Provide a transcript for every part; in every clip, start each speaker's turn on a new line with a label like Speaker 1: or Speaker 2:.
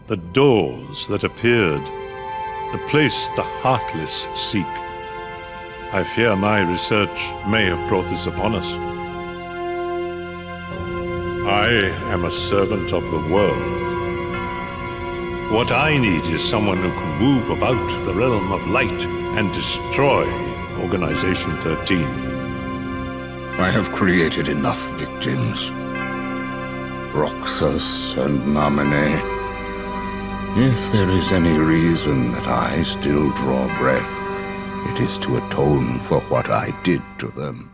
Speaker 1: the doors that appeared, the place the heartless seek. I fear my research may have brought this upon us. I am a servant of the world. What I need is someone who can move about the realm of light and destroy Organization 13.
Speaker 2: I have created enough victims. Roxas and Namine. If there is any reason that I still draw breath, it is to atone for what I did to them.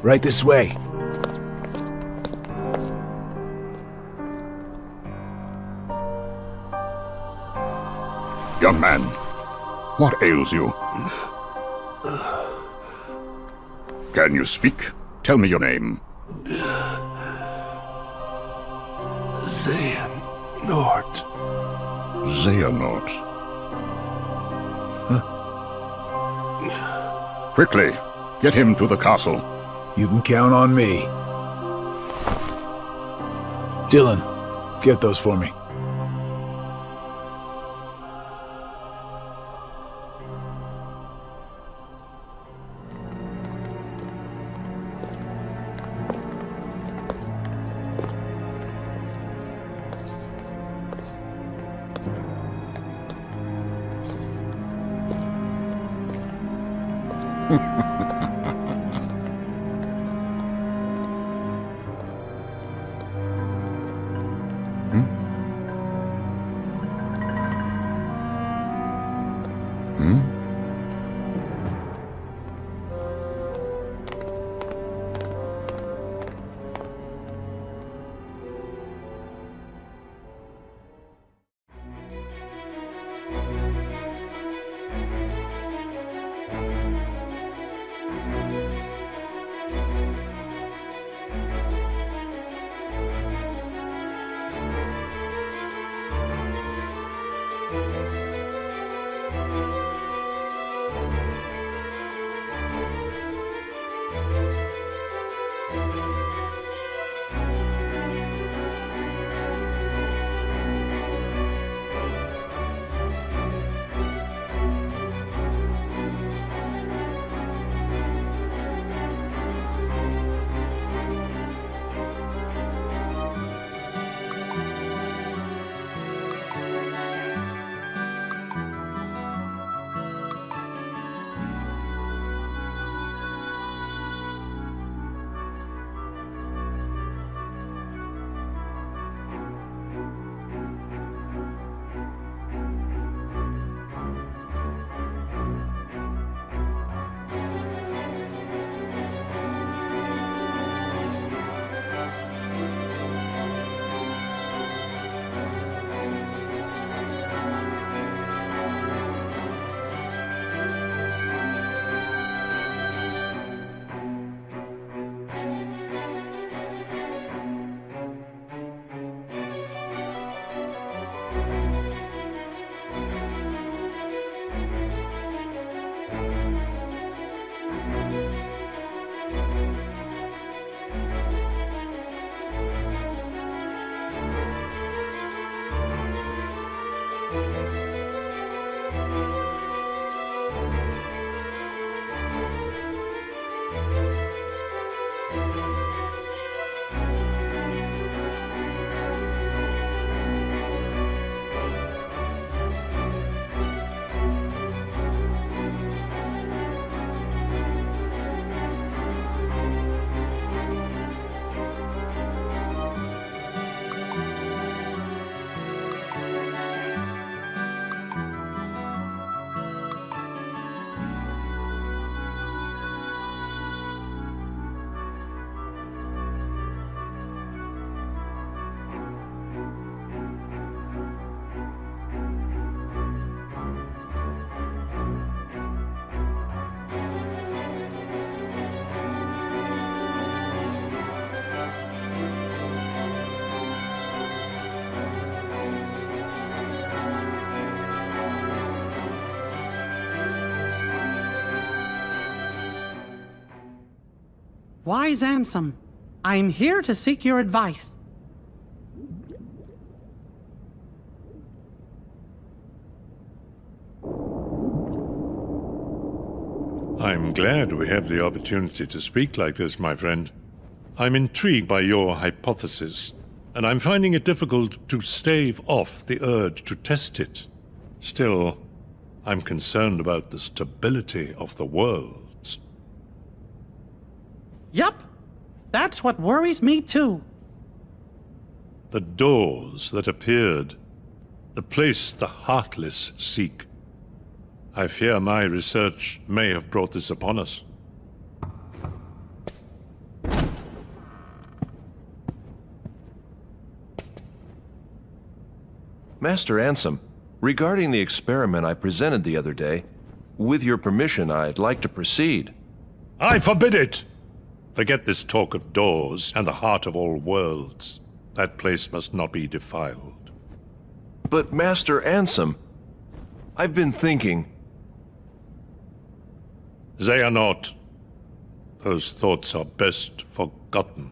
Speaker 3: Right this way.
Speaker 2: Young man, what ails you? Can you speak? Tell me your name.
Speaker 4: Xehanort.
Speaker 2: Xehanort. Quickly, get him to the castle.
Speaker 3: You can count on me. Dylan, get those for me.
Speaker 4: Wise Ansem, I am here to seek your advice.
Speaker 1: I'm glad we have the opportunity to speak like this, my friend. I'm intrigued by your hypothesis, and I'm finding it difficult to stave off the urge to test it. Still, I'm concerned about the stability of the worlds.
Speaker 4: Yup, that's what worries me too.
Speaker 1: The doors that appeared, the place the heartless seek. I fear my research may have brought this upon us.
Speaker 5: Master Ansem, regarding the experiment I presented the other day, with your permission, I'd like to proceed.
Speaker 1: I forbid it! Forget this talk of doors and the heart of all worlds. That place must not be defiled.
Speaker 5: But Master Ansem, I've been thinking...
Speaker 1: Xehanort, those thoughts are best forgotten.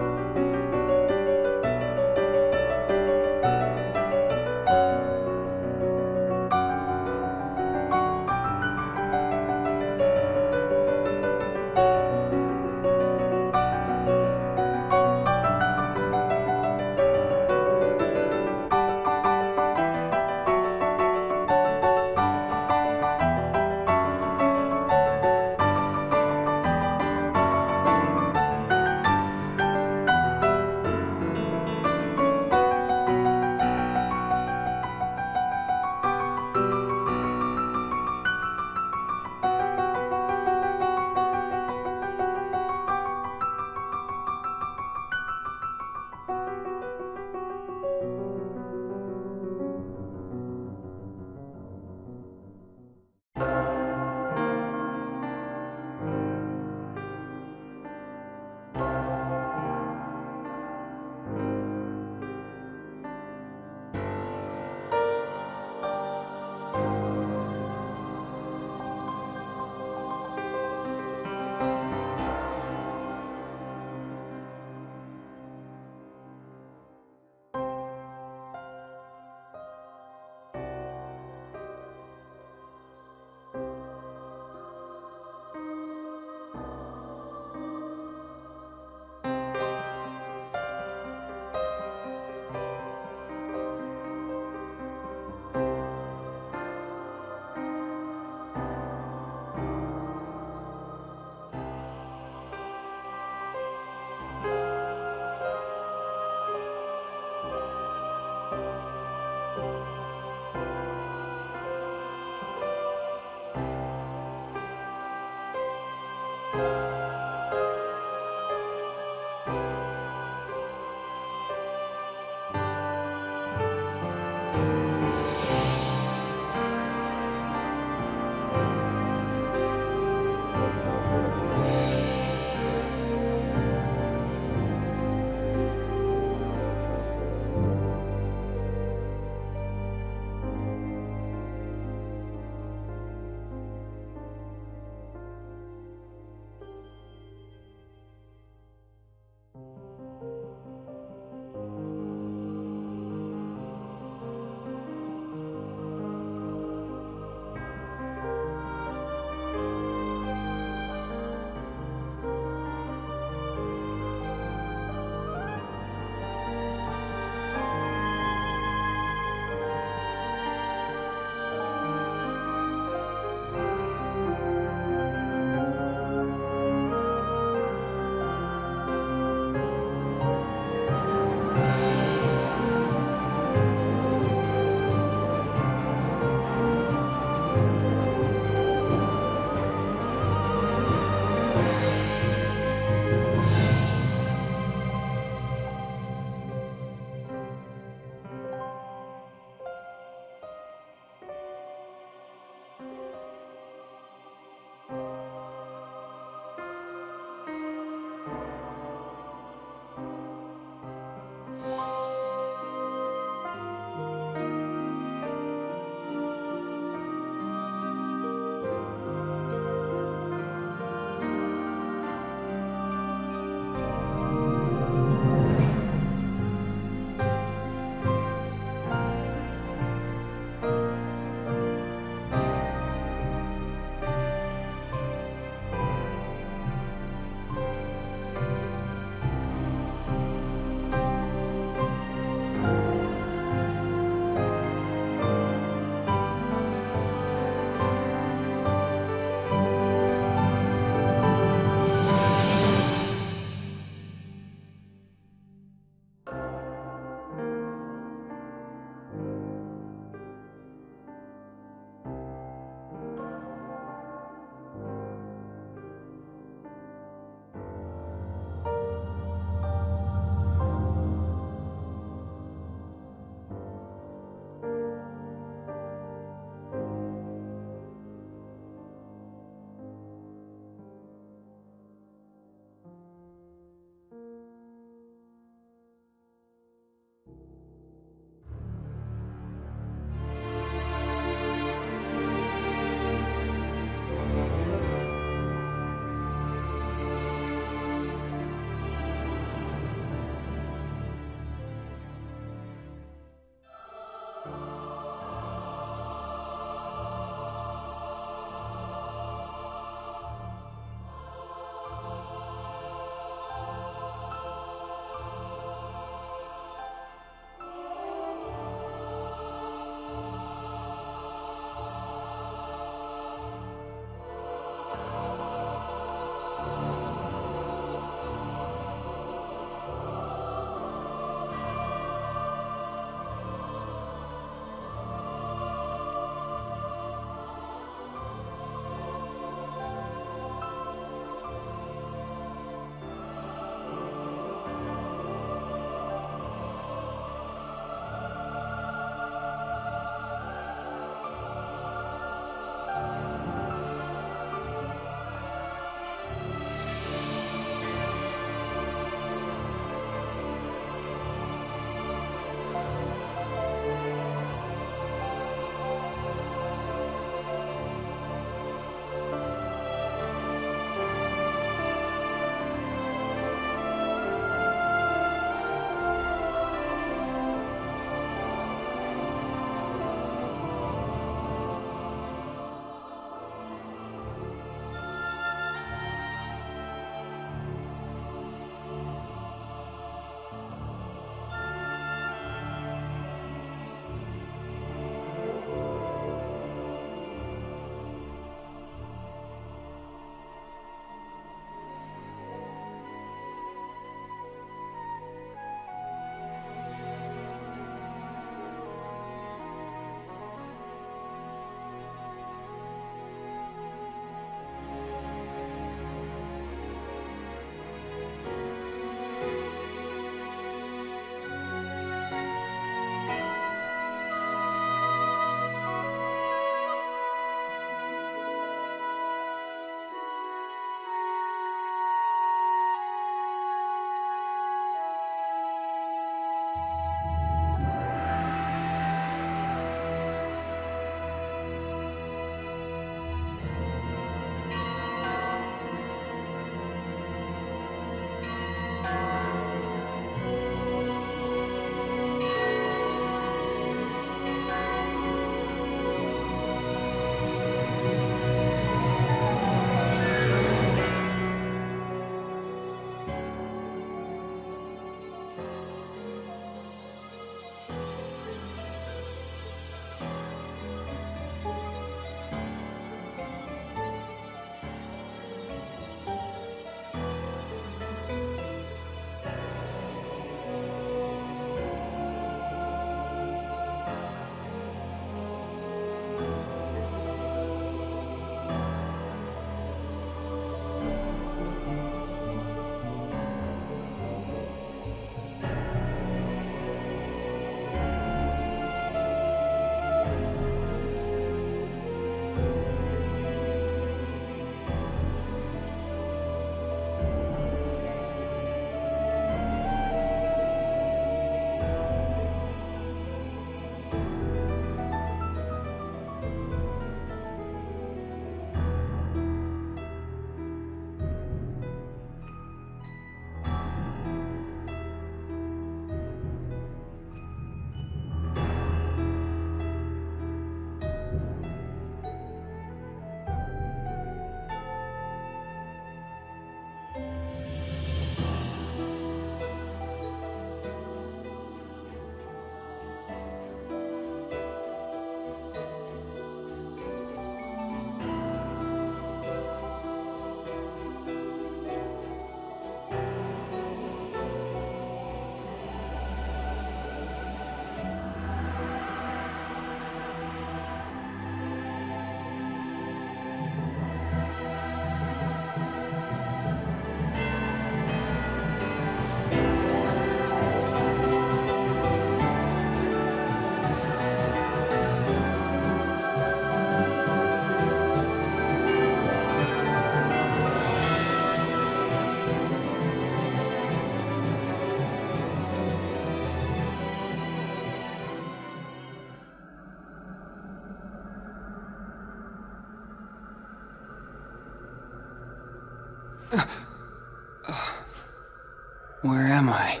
Speaker 6: Where am I?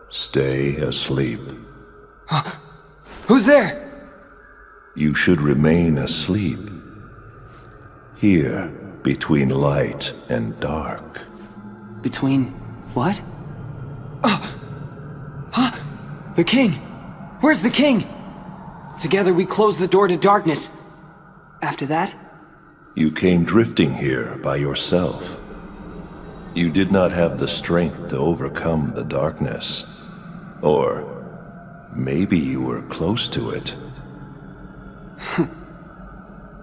Speaker 5: Stay asleep.
Speaker 6: Who's there?
Speaker 5: You should remain asleep. Here, between light and dark.
Speaker 6: Between what? The king! Where's the king? Together we close the door to darkness. After that?
Speaker 5: You came drifting here by yourself. You did not have the strength to overcome the darkness. Or maybe you were close to it.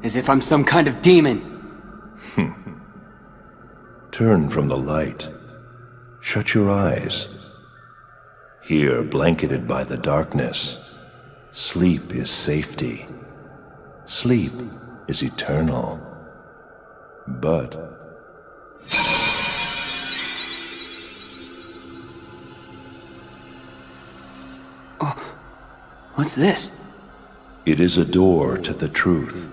Speaker 6: As if I'm some kind of demon.
Speaker 5: Turn from the light. Shut your eyes. Here, blanketed by the darkness, sleep is safety. Sleep is eternal. But
Speaker 6: What's this?
Speaker 5: it is a door to the truth.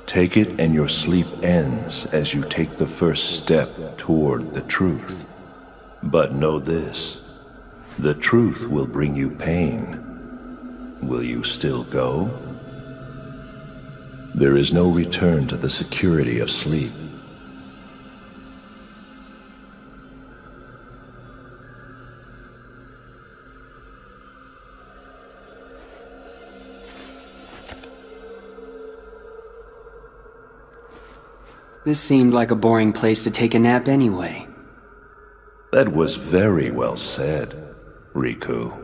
Speaker 5: Take it and your sleep ends as you take the first step toward the truth. But know this, the truth will bring you pain. Will you still go? There is no return to the security of sleep.
Speaker 6: This seemed like a boring place to take a nap anyway.
Speaker 5: That was very well said, Riku.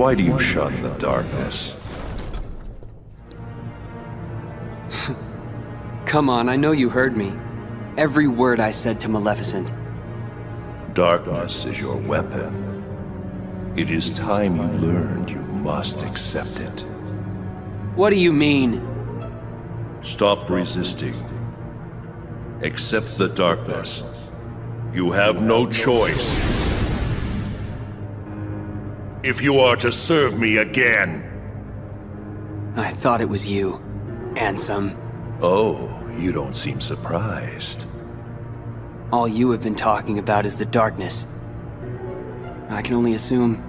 Speaker 5: Why do you shun the darkness?
Speaker 6: Come on, I know you heard me. Every word I said to Maleficent.
Speaker 5: Darkness is your weapon. It is time you learned you must accept it.
Speaker 6: What do you mean?
Speaker 5: Stop resisting. Accept the darkness. You have no choice. If you are to serve me again.
Speaker 6: I thought it was you, Ansem.
Speaker 5: Oh, you don't seem surprised.
Speaker 6: All you have been talking about is the darkness. I can only assume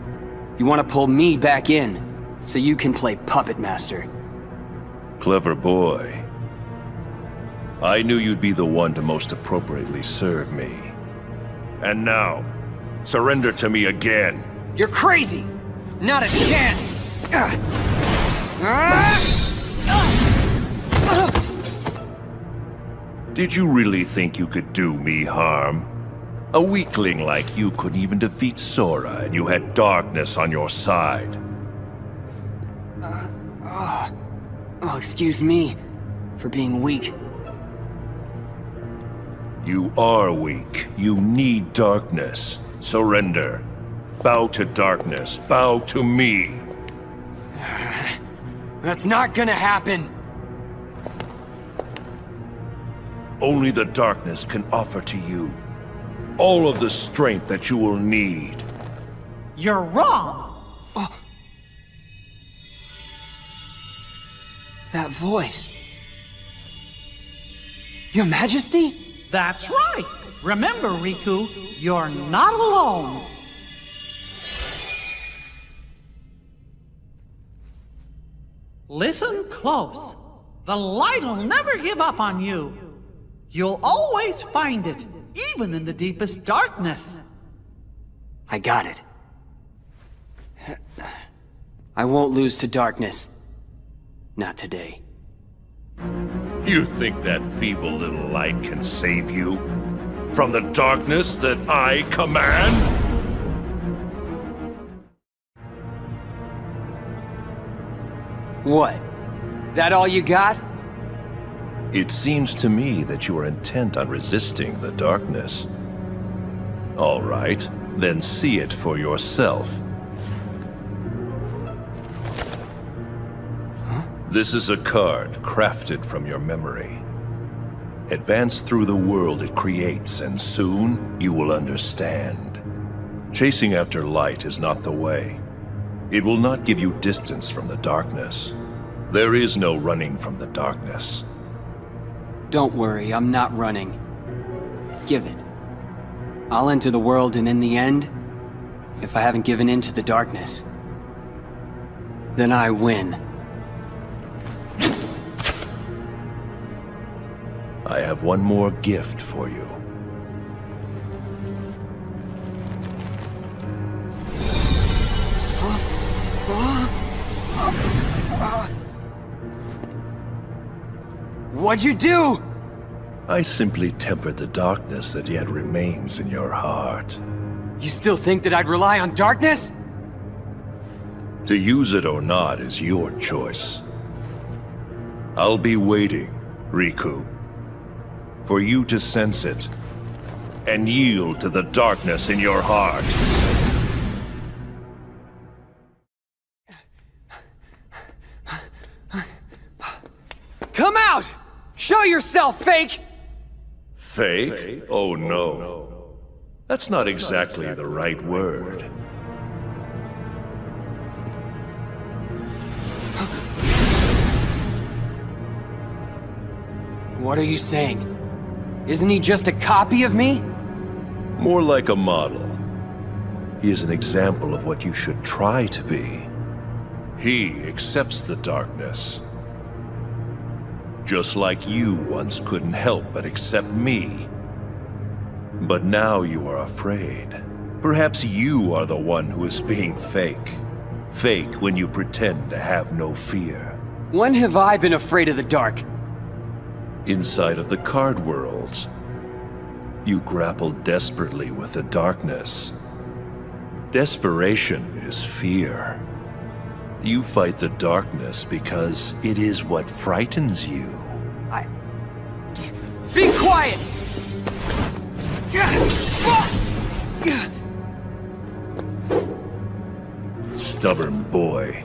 Speaker 6: you want to pull me back in, so you can play puppet master.
Speaker 5: Clever boy. I knew you'd be the one to most appropriately serve me. And now, surrender to me again.
Speaker 6: You're crazy! Not a chance!
Speaker 5: Did you really think you could do me harm? A weakling like you couldn't even defeat Sora, and you had darkness on your side.
Speaker 6: Oh, excuse me for being weak.
Speaker 5: You are weak. You need darkness. Surrender. Bow to darkness. Bow to me.
Speaker 6: That's not gonna happen!
Speaker 5: Only the darkness can offer to you all of the strength that you will need.
Speaker 4: You're wrong!
Speaker 6: That voice. Your Majesty?
Speaker 4: That's right! Remember, Riku, you're not alone! Listen close. The light'll never give up on you. You'll always find it, even in the deepest darkness.
Speaker 6: I got it. I won't lose to darkness. Not today.
Speaker 5: You think that feeble little light can save you from the darkness that I command?
Speaker 6: What? That all you got?
Speaker 5: It seems to me that you are intent on resisting the darkness. All right, then see it for yourself. This is a card crafted from your memory. Advance through the world it creates, and soon you will understand. Chasing after light is not the way. It will not give you distance from the darkness. There is no running from the darkness.
Speaker 6: Don't worry, I'm not running. Give it. I'll enter the world, and in the end, if I haven't given in to the darkness, then I win.
Speaker 5: I have one more gift for you.
Speaker 6: What'd you do?
Speaker 5: I simply tempered the darkness that yet remains in your heart.
Speaker 6: You still think that I'd rely on darkness?
Speaker 5: To use it or not is your choice. I'll be waiting, Riku, for you to sense it and yield to the darkness in your heart.
Speaker 6: Come out! Show yourself, fake!
Speaker 5: Fake? Oh no. That's not exactly the right word.
Speaker 6: What are you saying? Isn't he just a copy of me?
Speaker 5: More like a model. He is an example of what you should try to be. He accepts the darkness. Just like you once couldn't help but accept me. But now you are afraid. Perhaps you are the one who is being fake. Fake when you pretend to have no fear.
Speaker 6: When have I been afraid of the dark?
Speaker 5: Inside of the card worlds, you grapple desperately with the darkness. Desperation is fear. You fight the darkness because it is what frightens you.
Speaker 6: Be quiet!
Speaker 5: Stop stubborn boy.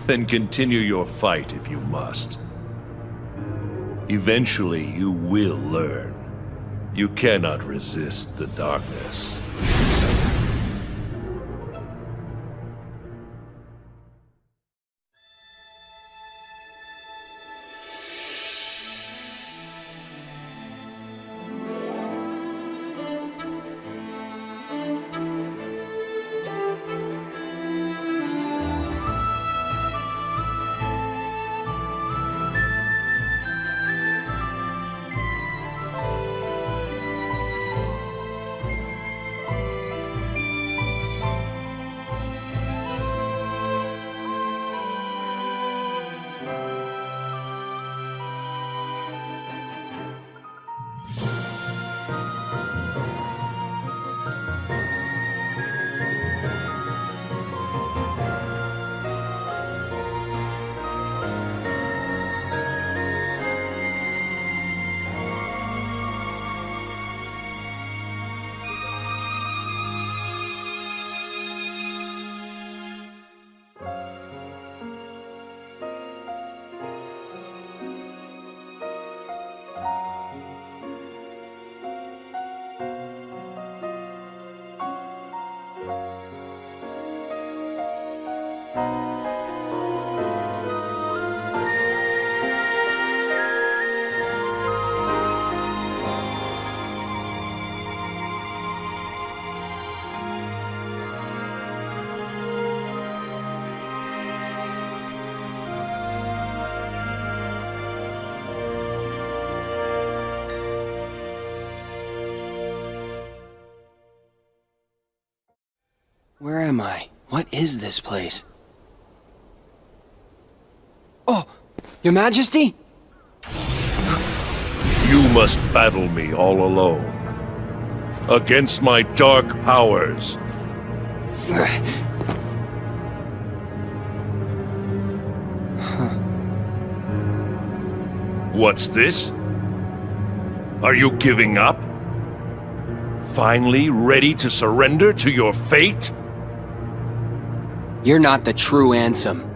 Speaker 5: Then continue your fight if you must. Eventually, you will learn. You cannot resist the darkness.
Speaker 6: Where am I? What is this place? Oh, Your Majesty?
Speaker 5: You must battle me all alone. Against my dark powers. What's this? Are you giving up? Finally ready to surrender to your fate?
Speaker 6: You're not the true Ansem.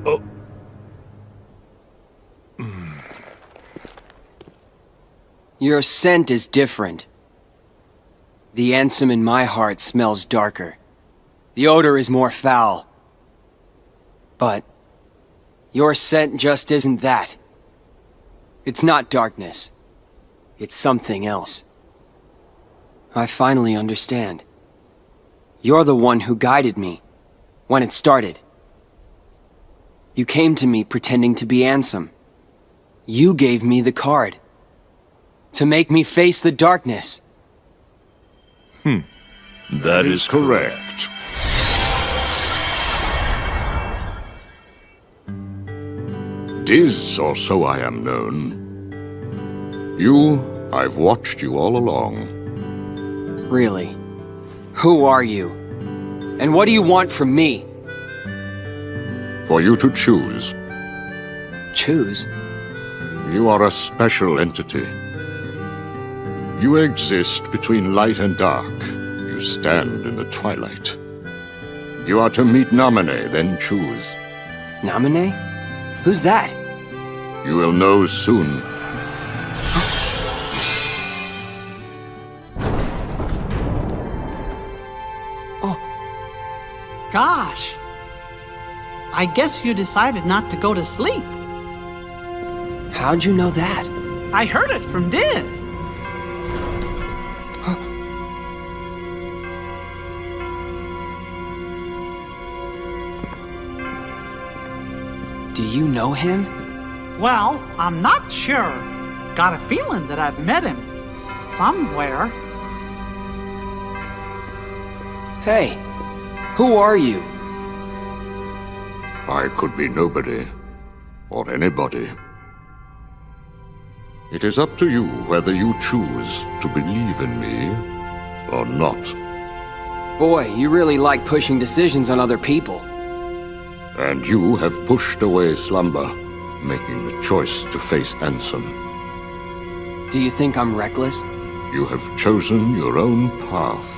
Speaker 5: Oh.
Speaker 6: Your scent is different. The Ansem in my heart smells darker. The odor is more foul. But your scent just isn't that. It's not darkness. It's something else. I finally understand. You're the one who guided me when it started. You came to me pretending to be Ansem. You gave me the card to make me face the darkness.
Speaker 2: That is correct. D.i.Z, or so I am known. I've watched you all along.
Speaker 6: Really? Who are you? And what do you want from me?
Speaker 2: For you to choose.
Speaker 6: Choose?
Speaker 2: You are a special entity. You exist between light and dark. You stand in the twilight. You are to meet Namine, then choose.
Speaker 6: Namine? Who's that?
Speaker 2: You will know soon.
Speaker 4: Gosh. I guess you decided not to go to sleep.
Speaker 6: How'd you know that?
Speaker 4: I heard it from D.i.Z.
Speaker 6: Do you know him?
Speaker 4: Well, I'm not sure. Got a feeling that I've met him somewhere.
Speaker 6: Hey, who are you?
Speaker 2: I could be nobody, or anybody. It is up to you whether you choose to believe in me or not.
Speaker 6: Boy, you really like pushing decisions on other people.
Speaker 2: And you have pushed away slumber, making the choice to face Ansem.
Speaker 6: Do you think I'm reckless?
Speaker 2: You have chosen your own path.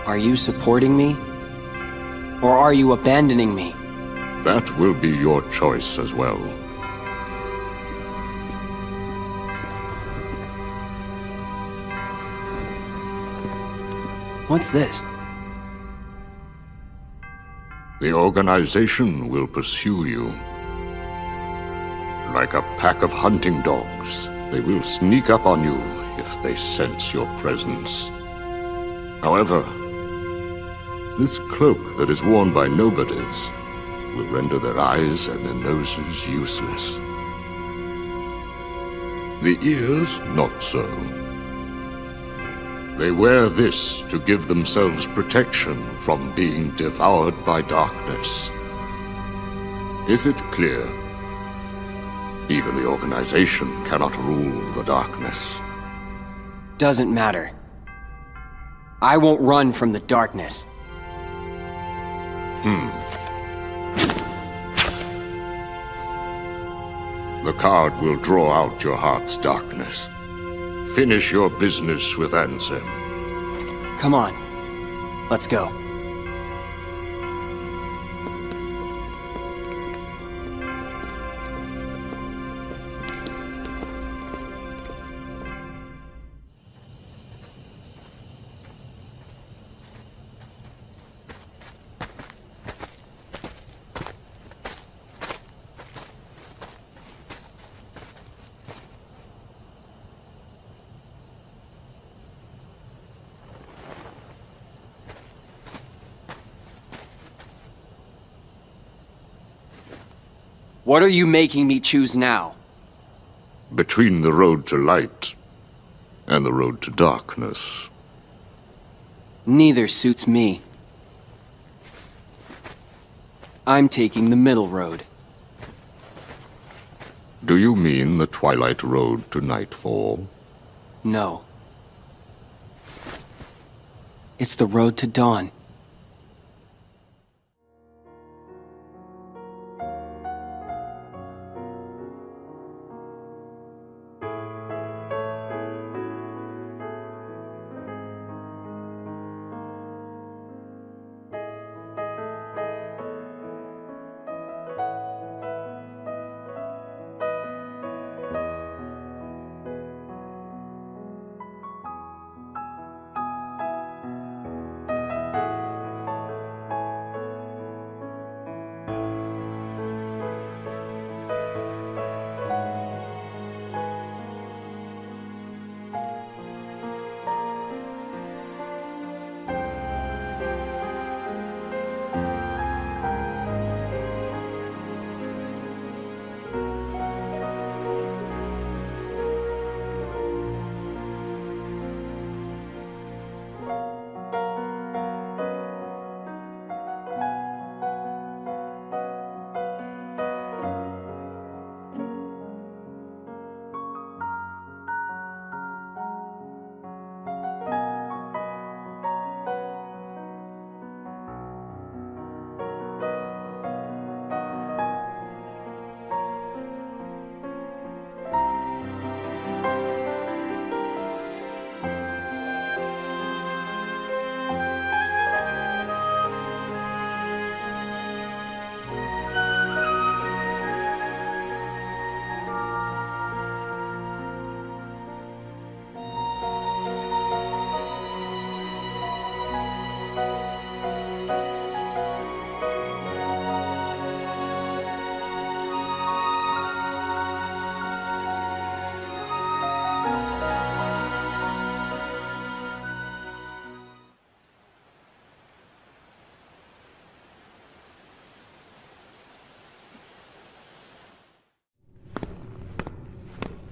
Speaker 6: Are you supporting me? Or are you abandoning me?
Speaker 2: That will be your choice as well.
Speaker 6: What's this?
Speaker 2: The organization will pursue you. Like a pack of hunting dogs, they will sneak up on you if they sense your presence. However, this cloak that is worn by nobodies will render their eyes and their noses useless. The ears, not so. They wear this to give themselves protection from being devoured by darkness. Is it clear? Even the organization cannot rule the darkness.
Speaker 6: Doesn't matter. I won't run from the darkness.
Speaker 2: The card will draw out your heart's darkness. Finish your business with Ansem.
Speaker 6: Come on. Let's go. What are you making me choose now?
Speaker 2: Between the road to light and the road to darkness.
Speaker 6: Neither suits me. I'm taking the middle road.
Speaker 2: Do you mean the Twilight Road to Nightfall?
Speaker 6: No. It's the road to dawn.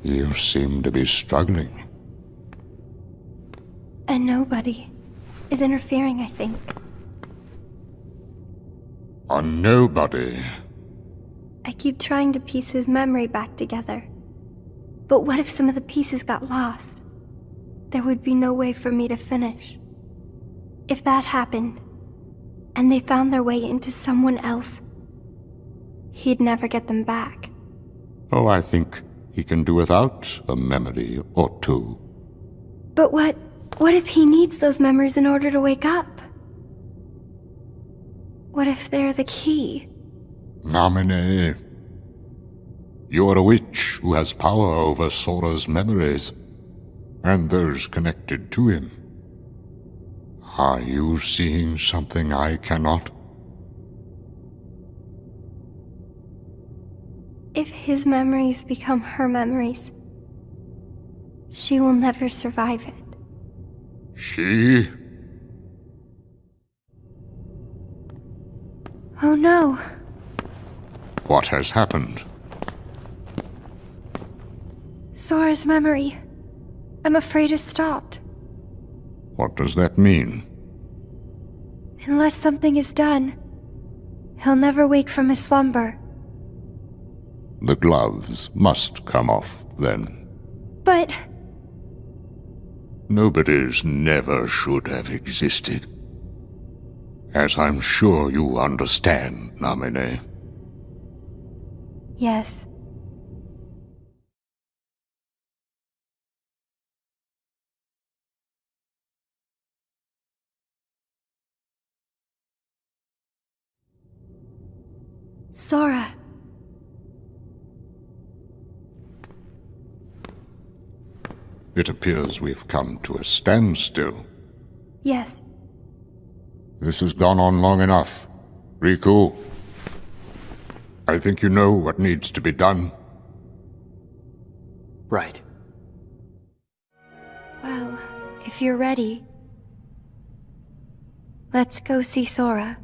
Speaker 2: You seem to be struggling.
Speaker 7: And nobody is interfering, I think.
Speaker 2: A nobody?
Speaker 7: I keep trying to piece his memory back together. But what if some of the pieces got lost? There would be no way for me to finish. If that happened, and they found their way into someone else, he'd never get them back.
Speaker 2: Oh, I think he can do without a memory or two.
Speaker 7: But what if he needs those memories in order to wake up? What if they're the key?
Speaker 2: Namine. You are a witch who has power over Sora's memories, and those connected to him. Are you seeing something I cannot?
Speaker 7: If his memories become her memories, she will never survive it.
Speaker 2: She?
Speaker 7: Oh no.
Speaker 2: What has happened?
Speaker 7: Sora's memory. I'm afraid it's stopped.
Speaker 2: What does that mean?
Speaker 7: Unless something is done, he'll never wake from his slumber.
Speaker 2: The gloves must come off, then.
Speaker 7: But...
Speaker 2: Nobody's never should have existed. As I'm sure you understand, Namine.
Speaker 7: yes. Sora.
Speaker 2: It appears we've come to a standstill.
Speaker 7: Yes.
Speaker 2: This has gone on long enough. Riku, I think you know what needs to be done.
Speaker 6: Right.
Speaker 7: Well, if you're ready, let's go see Sora.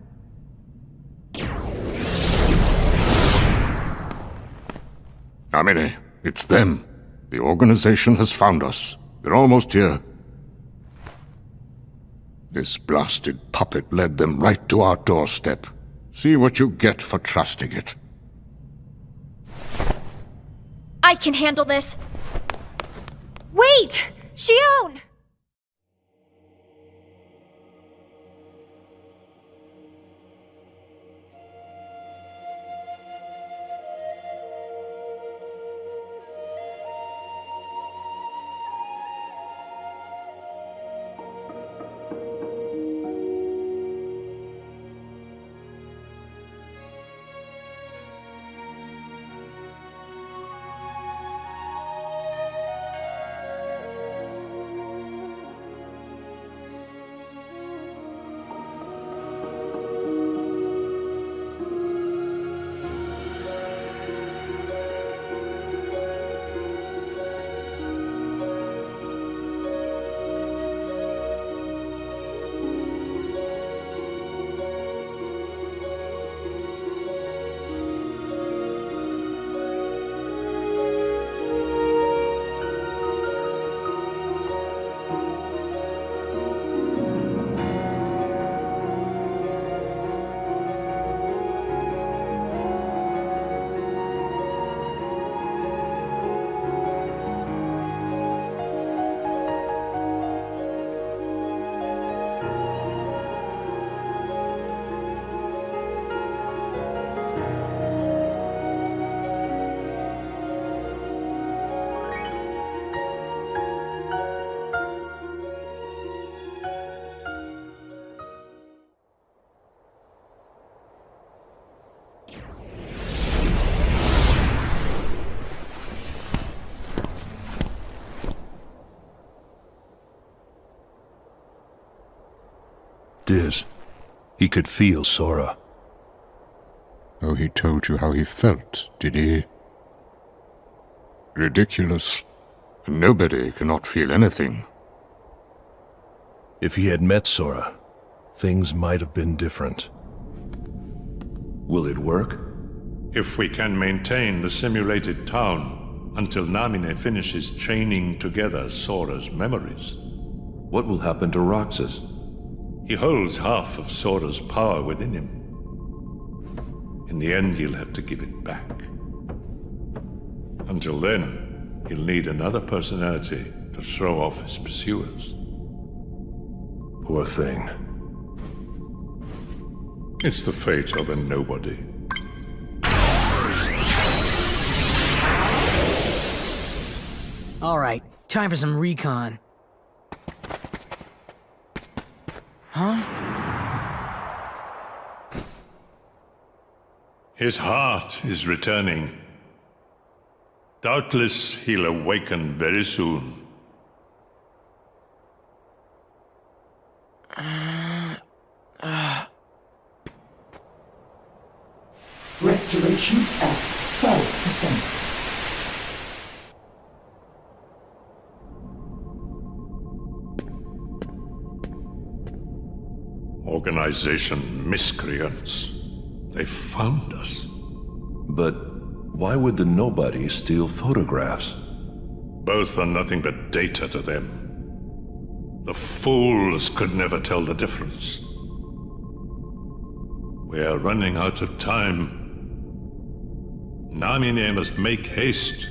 Speaker 2: Namine, it's them. The organization has found us. They're almost here. This blasted puppet led them right to our doorstep. See what you get for trusting it.
Speaker 8: I can handle this. Wait! Xion!
Speaker 5: D.i.Z. He could feel Sora.
Speaker 2: Oh, he told you how he felt, did he? Ridiculous. Nobody cannot feel anything.
Speaker 5: If he had met Sora, things might have been different. Will it work?
Speaker 1: If we can maintain the simulated town until Namine finishes chaining together Sora's memories.
Speaker 5: What will happen to Roxas?
Speaker 1: He holds half of Sora's power within him. In the end, he'll have to give it back. Until then, he'll need another personality to throw off his pursuers.
Speaker 5: Poor thing.
Speaker 1: It's the fate of a nobody.
Speaker 9: Alright, time for some recon. Huh?
Speaker 1: His heart is returning. Doubtless he'll awaken very soon.
Speaker 10: Restoration at 12%.
Speaker 1: Organization miscreants. They found us.
Speaker 5: But why would the nobodies steal photographs?
Speaker 1: Both are nothing but data to them. The fools could never tell the difference. We are running out of time. Namine must make haste.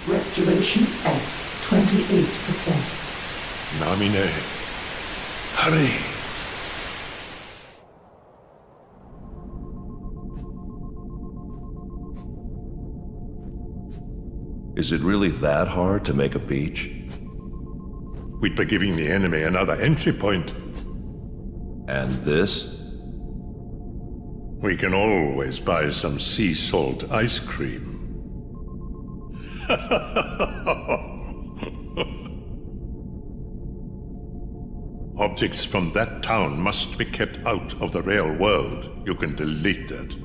Speaker 10: Restoration at 28%.
Speaker 1: Namine, hurry!
Speaker 5: Is it really that hard to make a beach?
Speaker 1: We'd be giving the enemy another entry point.
Speaker 5: And this?
Speaker 1: We can always buy some sea salt ice cream. Objects from that town must be kept out of the real world. You can delete that.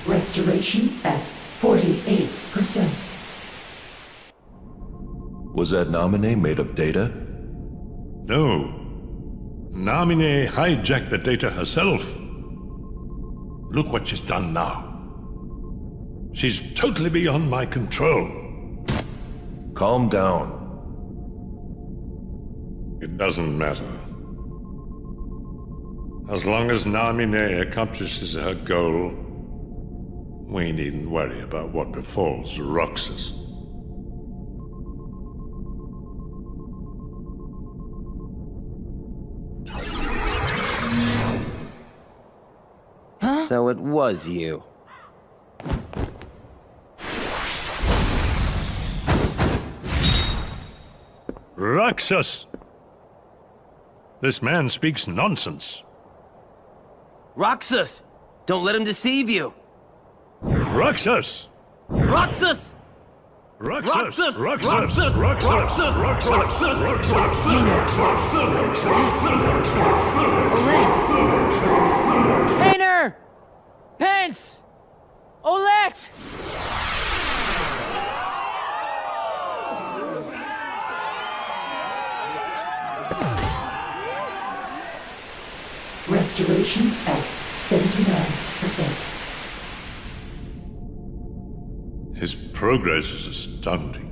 Speaker 10: Restoration at 48%.
Speaker 5: Was that Namine made of data?
Speaker 1: No. Namine hijacked the data herself. Look what she's done now. She's totally beyond my control.
Speaker 5: Calm down.
Speaker 1: It doesn't matter. As long as Namine accomplishes her goal, we needn't worry about what befalls Roxas.
Speaker 11: Huh? So it was you.
Speaker 1: Roxas! This man speaks nonsense.
Speaker 11: Roxas! Don't let him deceive you!
Speaker 1: Roxas!
Speaker 11: Roxas!
Speaker 1: Roxas!
Speaker 11: Roxas!
Speaker 1: Roxas! Roxas! Roxas!
Speaker 9: Hayner! Pence! Olette!
Speaker 10: Restoration at 79%.
Speaker 1: His progress is astounding.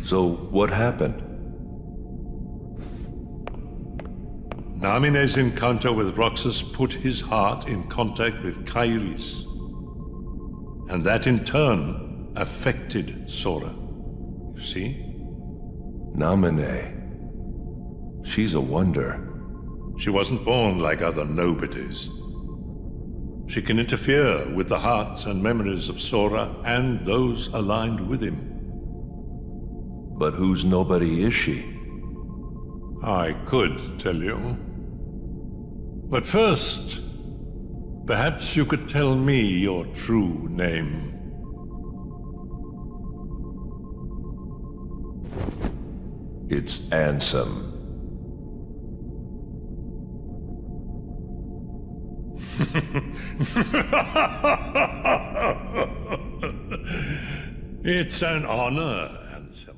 Speaker 5: So, what happened?
Speaker 1: Namine's encounter with Roxas put his heart in contact with Kairis. And that in turn affected Sora. You see?
Speaker 5: Namine. She's a wonder.
Speaker 1: She wasn't born like other nobodies. She can interfere with the hearts and memories of Sora and those aligned with him.
Speaker 5: But whose nobody is she?
Speaker 1: I could tell you. But first, perhaps you could tell me your true name.
Speaker 5: It's Ansem.
Speaker 1: It's an honor, Ansem.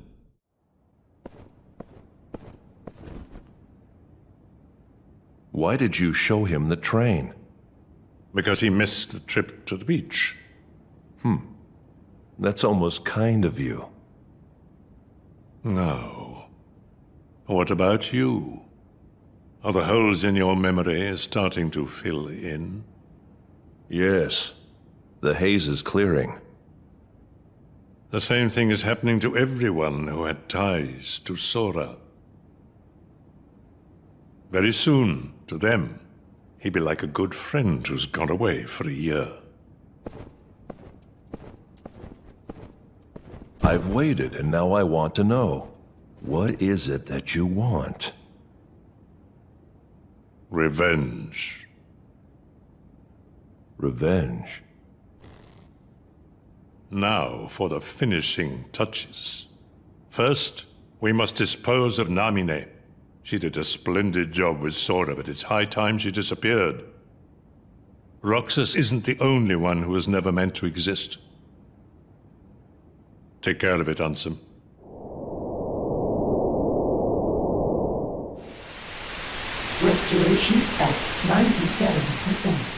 Speaker 5: Why did you show him the train?
Speaker 1: Because he missed the trip to the beach.
Speaker 5: That's almost kind of you.
Speaker 1: No. What about you? Are the holes in your memory starting to fill in?
Speaker 5: Yes. The haze is clearing.
Speaker 1: The same thing is happening to everyone who had ties to Sora. Very soon, to them, he'd be like a good friend who's gone away for a year.
Speaker 5: I've waited, and now I want to know. What is it that you want?
Speaker 1: Revenge.
Speaker 5: Revenge?
Speaker 1: Now for the finishing touches. First, we must dispose of Namine. She did a splendid job with Sora, but it's high time she disappeared. Roxas isn't the only one who was never meant to exist. Take care of it, Ansem.
Speaker 10: Restoration at 97%.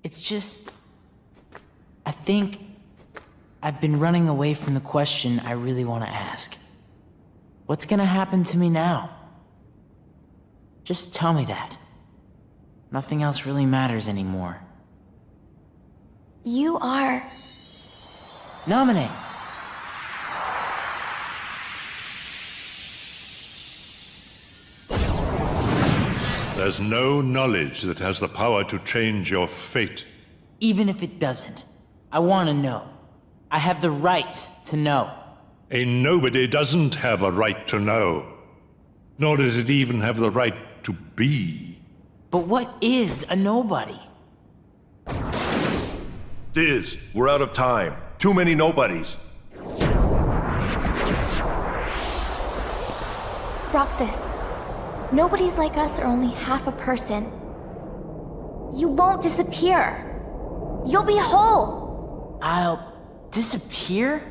Speaker 9: It's just... I think I've been running away from the question I really want to ask. What's gonna happen to me now? Just tell me that. Nothing else really matters anymore.
Speaker 8: You are...
Speaker 9: Namine!
Speaker 1: There's no knowledge that has the power to change your fate.
Speaker 9: Even if it doesn't, I want to know. I have the right to know.
Speaker 1: A nobody doesn't have a right to know. Nor does it even have the right to be.
Speaker 9: But what is a nobody?
Speaker 5: D.i.Z, we're out of time. Too many nobodies.
Speaker 8: Roxas, nobodies like us are only half a person. You won't disappear. You'll be whole.
Speaker 9: I'll disappear?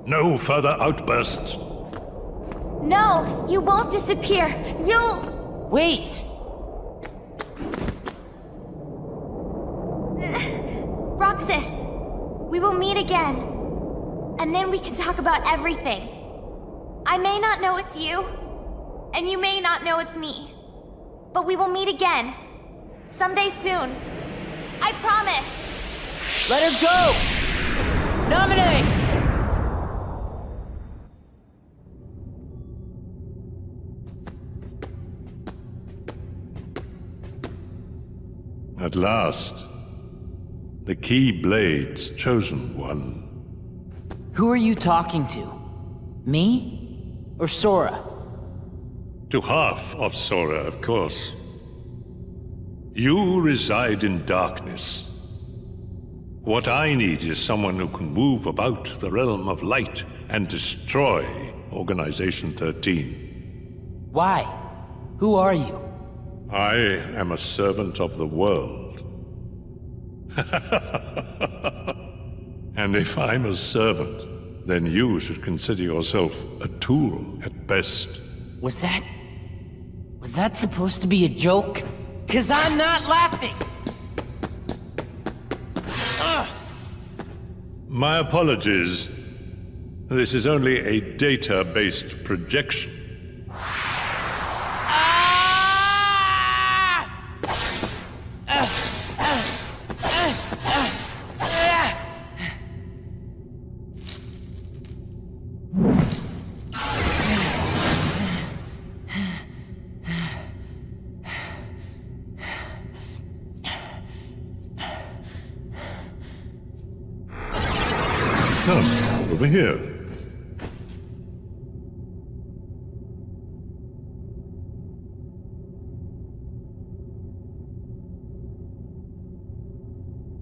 Speaker 1: No further outbursts.
Speaker 8: No, you won't disappear. You'll...
Speaker 9: Wait!
Speaker 8: Roxas, we will meet again. And then we can talk about everything. I may not know it's you, and you may not know it's me. But we will meet again. Someday soon. I promise!
Speaker 9: Let her go! Namine!
Speaker 1: At last, the Keyblade's chosen one.
Speaker 9: Who are you talking to? Me? Or Sora?
Speaker 1: To half of Sora, of course. You reside in darkness. What I need is someone who can move about the realm of light and destroy Organization 13.
Speaker 9: Why? Who are you?
Speaker 1: I am a servant of the world. And if I'm a servant, then you should consider yourself a tool at best.
Speaker 9: Was that supposed to be a joke? 'Cause I'm not laughing!
Speaker 1: My apologies. This is only a data-based projection. Come, over here.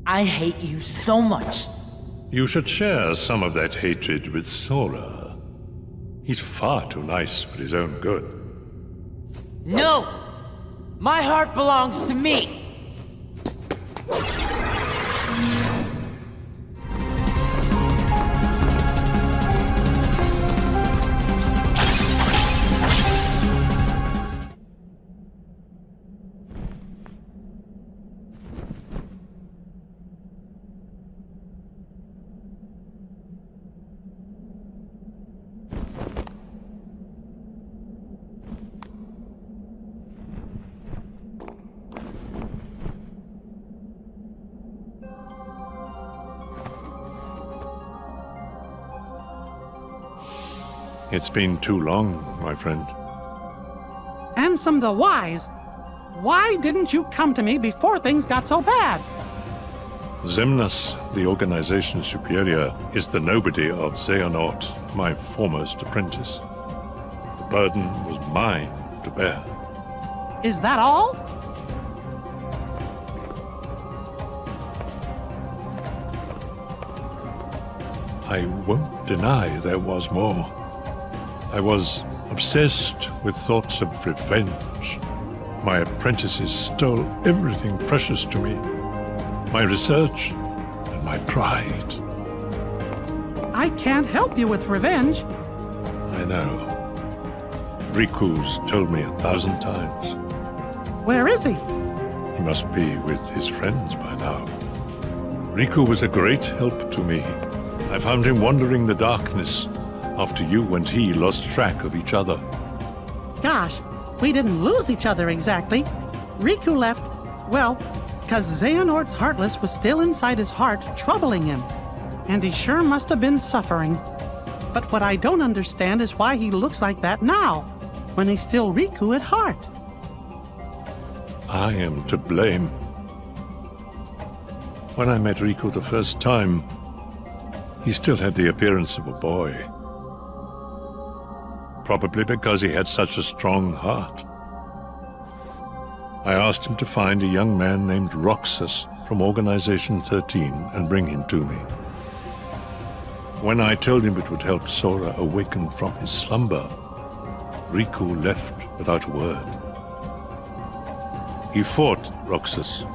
Speaker 9: I hate you so much.
Speaker 1: You should share some of that hatred with Sora. He's far too nice for his own good.
Speaker 9: No! My heart belongs to me!
Speaker 1: It's been too long, my friend.
Speaker 4: Ansem the Wise, why didn't you come to me before things got so bad?
Speaker 1: Xemnas, the organization superior, is the nobody of Xehanort, my foremost apprentice. The burden was mine to bear.
Speaker 4: Is that all?
Speaker 1: I won't deny there was more. I was obsessed with thoughts of revenge. My apprentices stole everything precious to me. My research and my pride.
Speaker 4: I can't help you with revenge.
Speaker 1: I know. Riku's told me 1,000 times.
Speaker 4: Where is he?
Speaker 1: He must be with his friends by now. Riku was a great help to me. I found him wandering the darkness after you and he lost track of each other.
Speaker 4: Gosh, we didn't lose each other exactly. Riku left, well, because Xehanort's Heartless was still inside his heart, troubling him. And he sure must have been suffering. But what I don't understand is why he looks like that now. when he's still Riku at heart.
Speaker 1: I am to blame. When I met Riku the first time, he still had the appearance of a boy. Probably because he had such a strong heart. I asked him to find a young man named Roxas from Organization 13 and bring him to me. When I told him it would help Sora awaken from his slumber, Riku left without a word. He fought Roxas,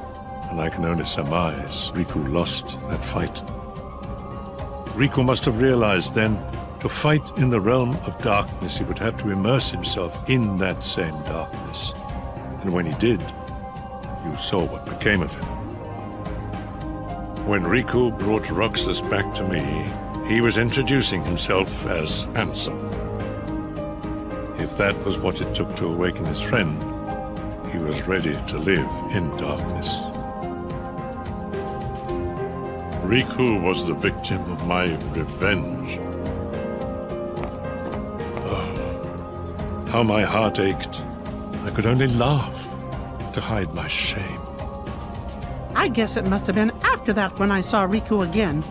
Speaker 1: and I can only surmise Riku lost that fight. Riku must have realized then, to fight in the realm of darkness, he would have to immerse himself in that same darkness. And when he did, you saw what became of him. When Riku brought Roxas back to me, he was introducing himself as Ansem. If that was what it took to awaken his friend, he was ready to live in darkness. Riku was the victim of my revenge. Oh, how my heart ached. I could only laugh to hide my shame.
Speaker 4: I guess it must have been after that when I saw Riku again.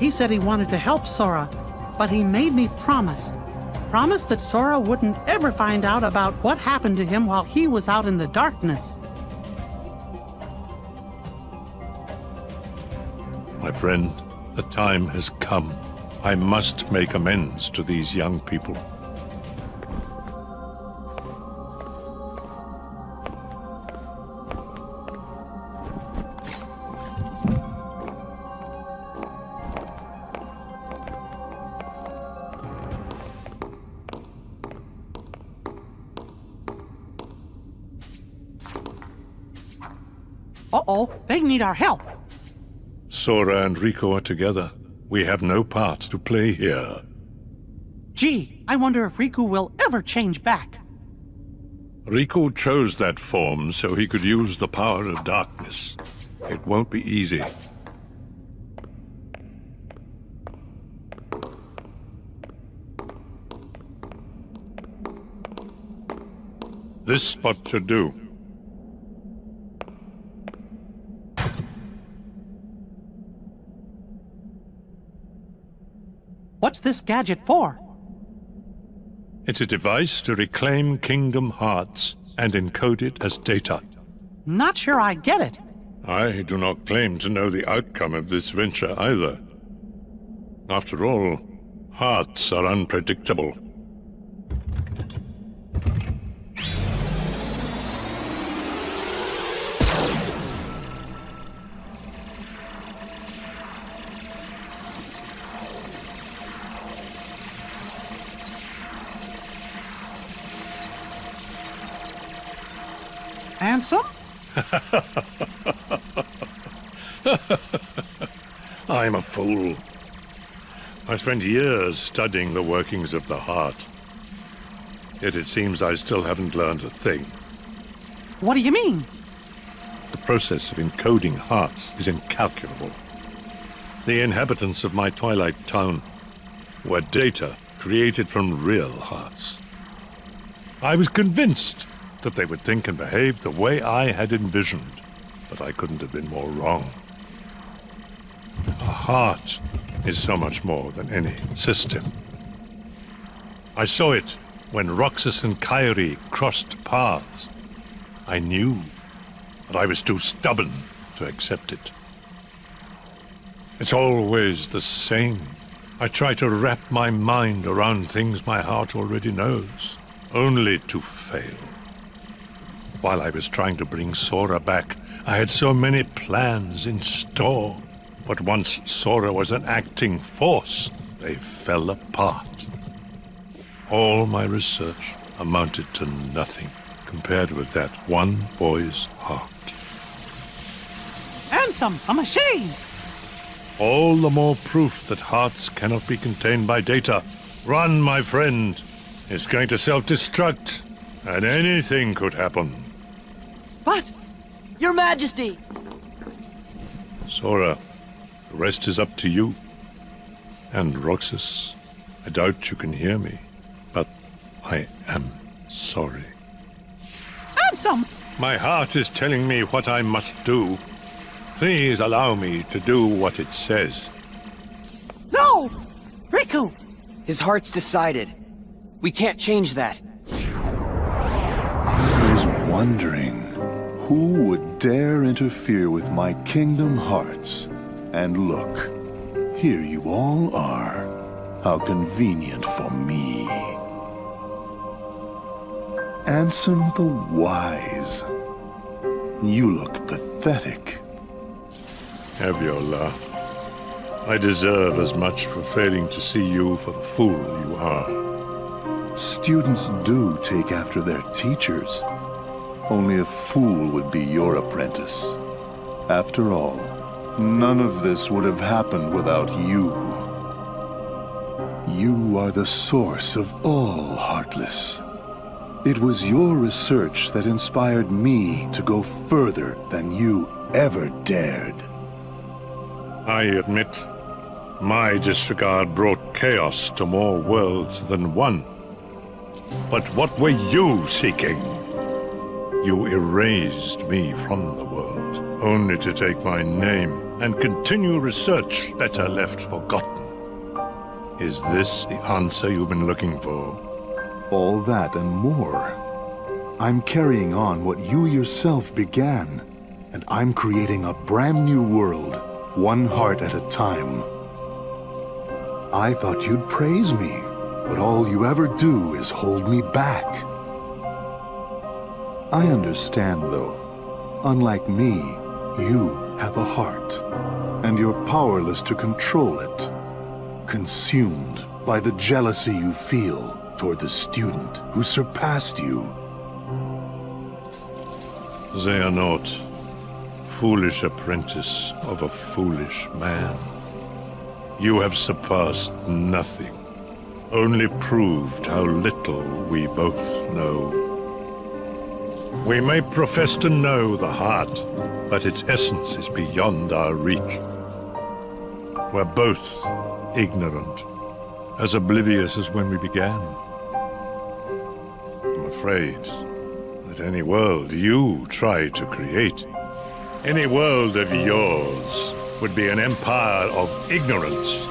Speaker 4: He said he wanted to help Sora, but he made me promise. Promise that Sora wouldn't ever find out about what happened to him while he was out in the darkness.
Speaker 1: My friend, the time has come. I must make amends to these young people.
Speaker 4: Uh-oh, they need our help.
Speaker 1: Sora and Riku are together. We have no part to play here.
Speaker 4: Gee, I wonder if Riku will ever change back.
Speaker 1: Riku chose that form so he could use the power of darkness. It won't be easy. This spot should do.
Speaker 4: What's this gadget for?
Speaker 1: It's a device to reclaim Kingdom Hearts and encode it as data.
Speaker 4: Not sure I get it.
Speaker 1: I do not claim to know the outcome of this venture either. After all, hearts are unpredictable.
Speaker 4: Ansem?
Speaker 1: I'm a fool. I spent years studying the workings of the heart. Yet it seems I still haven't learned a thing.
Speaker 4: What do you mean?
Speaker 1: The process of encoding hearts is incalculable. The inhabitants of my Twilight town were data created from real hearts. I was convinced that they would think and behave the way I had envisioned, but I couldn't have been more wrong. A heart is so much more than any system. I saw it when Roxas and Kairi crossed paths. I knew, but I was too stubborn to accept it. It's always the same. I try to wrap my mind around things my heart already knows, only to fail. While I was trying to bring Sora back, I had so many plans in store. But once Sora was an acting force, they fell apart. All my research amounted to nothing compared with that one boy's heart.
Speaker 4: Ansem, a machine!
Speaker 1: All the more proof that hearts cannot be contained by data. Run, my friend. It's going to self-destruct, and anything could happen.
Speaker 12: But, Your Majesty!
Speaker 1: Sora, the rest is up to you. And Roxas, I doubt you can hear me, but I am sorry.
Speaker 4: Ansem!
Speaker 1: My heart is telling me what I must do. Please allow me to do what it says.
Speaker 4: No! Riku!
Speaker 12: His heart's decided. We can't change that.
Speaker 13: I was wondering who would dare interfere with my kingdom hearts. And look, here you all are. How convenient for me. Ansem the Wise. You look pathetic.
Speaker 1: Have your laugh. I deserve as much for failing to see you for the fool you are.
Speaker 13: Students do take after their teachers. Only a fool would be your apprentice. After all, none of this would have happened without you. You are the source of all Heartless. It was your research that inspired me to go further than you ever dared.
Speaker 1: I admit, my disregard brought chaos to more worlds than one. But what were you seeking? You erased me from the world, only to take my name and continue research better left forgotten. Is this the answer you've been looking for?
Speaker 13: All that and more. I'm carrying on what you yourself began, and I'm creating a brand new world, one heart at a time. I thought you'd praise me, but all you ever do is hold me back. I understand, though. Unlike me, you have a heart, and you're powerless to control it. Consumed by the jealousy you feel toward the student who surpassed you.
Speaker 1: Xehanort, foolish apprentice of a foolish man. You have surpassed nothing, only proved how little we both know. We may profess to know the heart, but its essence is beyond our reach. We're both ignorant, as oblivious as when we began. I'm afraid that any world you try to create, any world of yours, would be an empire of ignorance.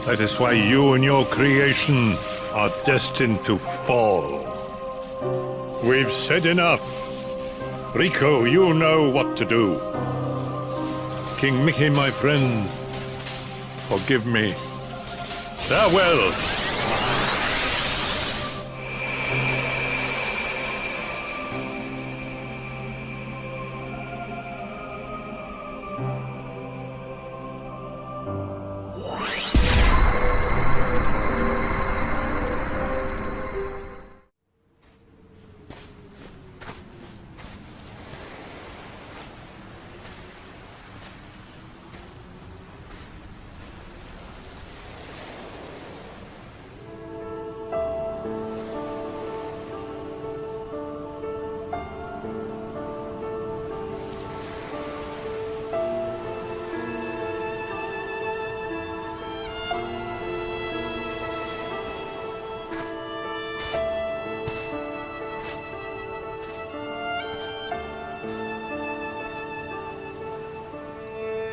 Speaker 1: That is why you and your creation are destined to fall. We've said enough. Riku, you know what to do. King Mickey, my friend, forgive me. Farewell!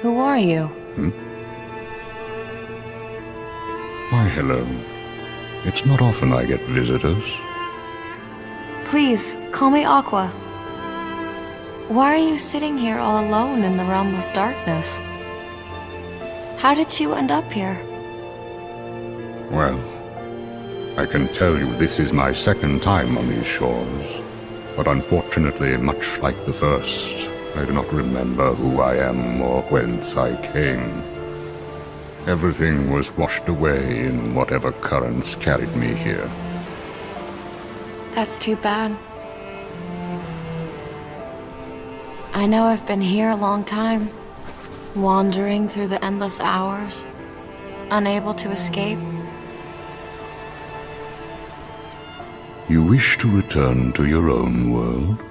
Speaker 14: Who are you?
Speaker 2: Why, hello. It's not often I get visitors.
Speaker 14: Please, call me Aqua. Why are you sitting here all alone in the realm of darkness? How did you end up here?
Speaker 2: Well, I can tell you this is my second time on these shores, but unfortunately, much like the first, I do not remember who I am or whence I came. Everything was washed away in whatever currents carried me here.
Speaker 14: That's too bad. I know I've been here a long time, wandering through the endless hours, unable to escape.
Speaker 2: You wish to return to your own world?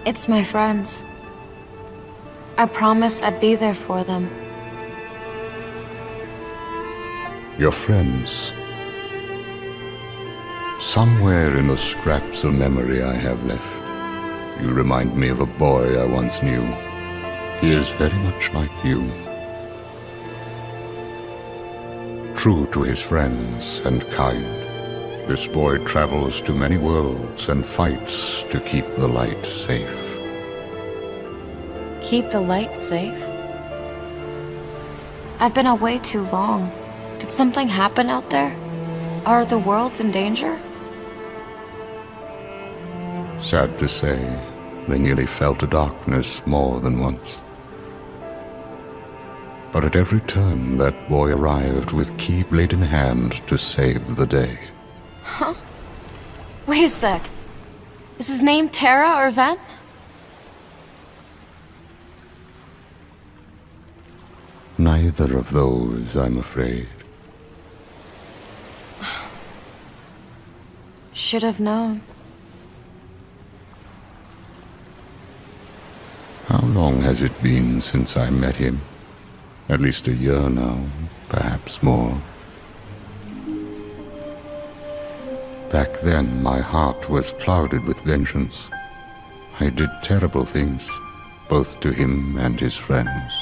Speaker 14: It's my friends. I promised I'd be there for them.
Speaker 2: Your friends. Somewhere in the scraps of memory I have left, you remind me of a boy I once knew. He is very much like you. True to his friends and kind, this boy travels to many worlds and fights to keep the light safe.
Speaker 14: Keep the light safe? I've been away too long. Did something happen out there? Are the worlds in danger?
Speaker 2: Sad to say, they nearly fell to darkness more than once. But at every turn, that boy arrived with keyblade in hand to save the day.
Speaker 14: Huh? Wait a sec. Is his name Terra or Ven?
Speaker 2: Neither of those, I'm afraid.
Speaker 14: Should have known.
Speaker 2: How long has it been since I met him? At least a year now, perhaps more. Back then, my heart was clouded with vengeance. I did terrible things, both to him and his friends.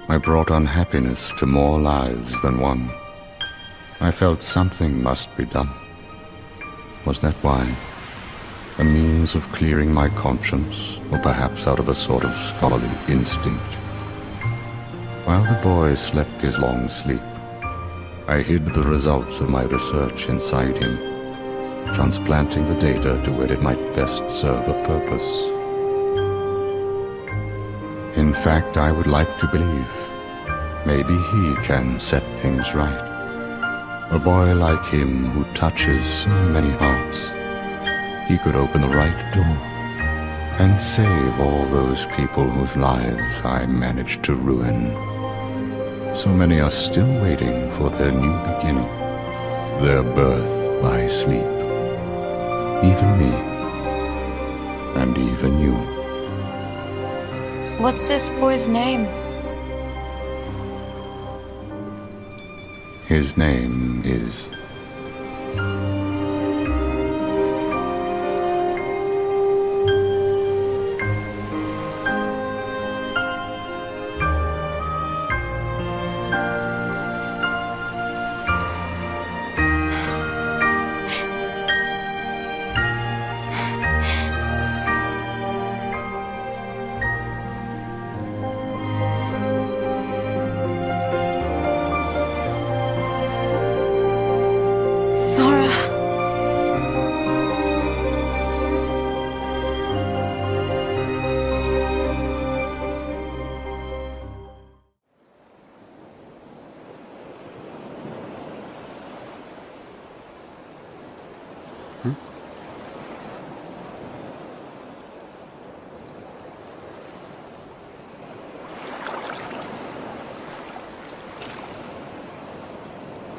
Speaker 2: I brought unhappiness to more lives than one. I felt something must be done. Was that why? A means of clearing my conscience, or perhaps out of a sort of scholarly instinct? While the boy slept his long sleep, I hid the results of my research inside him, transplanting the data to where it might best serve a purpose. In fact, I would like to believe maybe he can set things right. A boy like him who touches so many hearts, he could open the right door and save all those people whose lives I managed to ruin. So many are still waiting for their new beginning, their birth by sleep. Even me, and even you.
Speaker 14: What's this boy's name?
Speaker 2: His name is...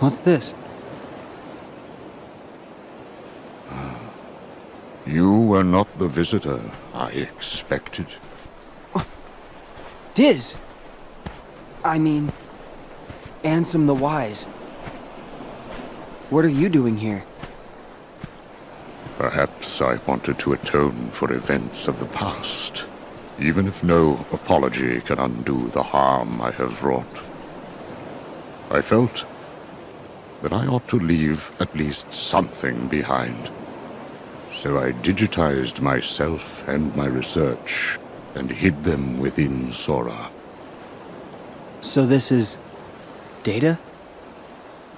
Speaker 6: What's this?
Speaker 2: You were not the visitor I expected.
Speaker 6: D.i.Z! I mean, Ansem the Wise. What are you doing here?
Speaker 2: Perhaps I wanted to atone for events of the past, even if no apology can undo the harm I have wrought. I felt that I ought to leave at least something behind. So I digitized myself and my research and hid them within Sora.
Speaker 6: So this is... data?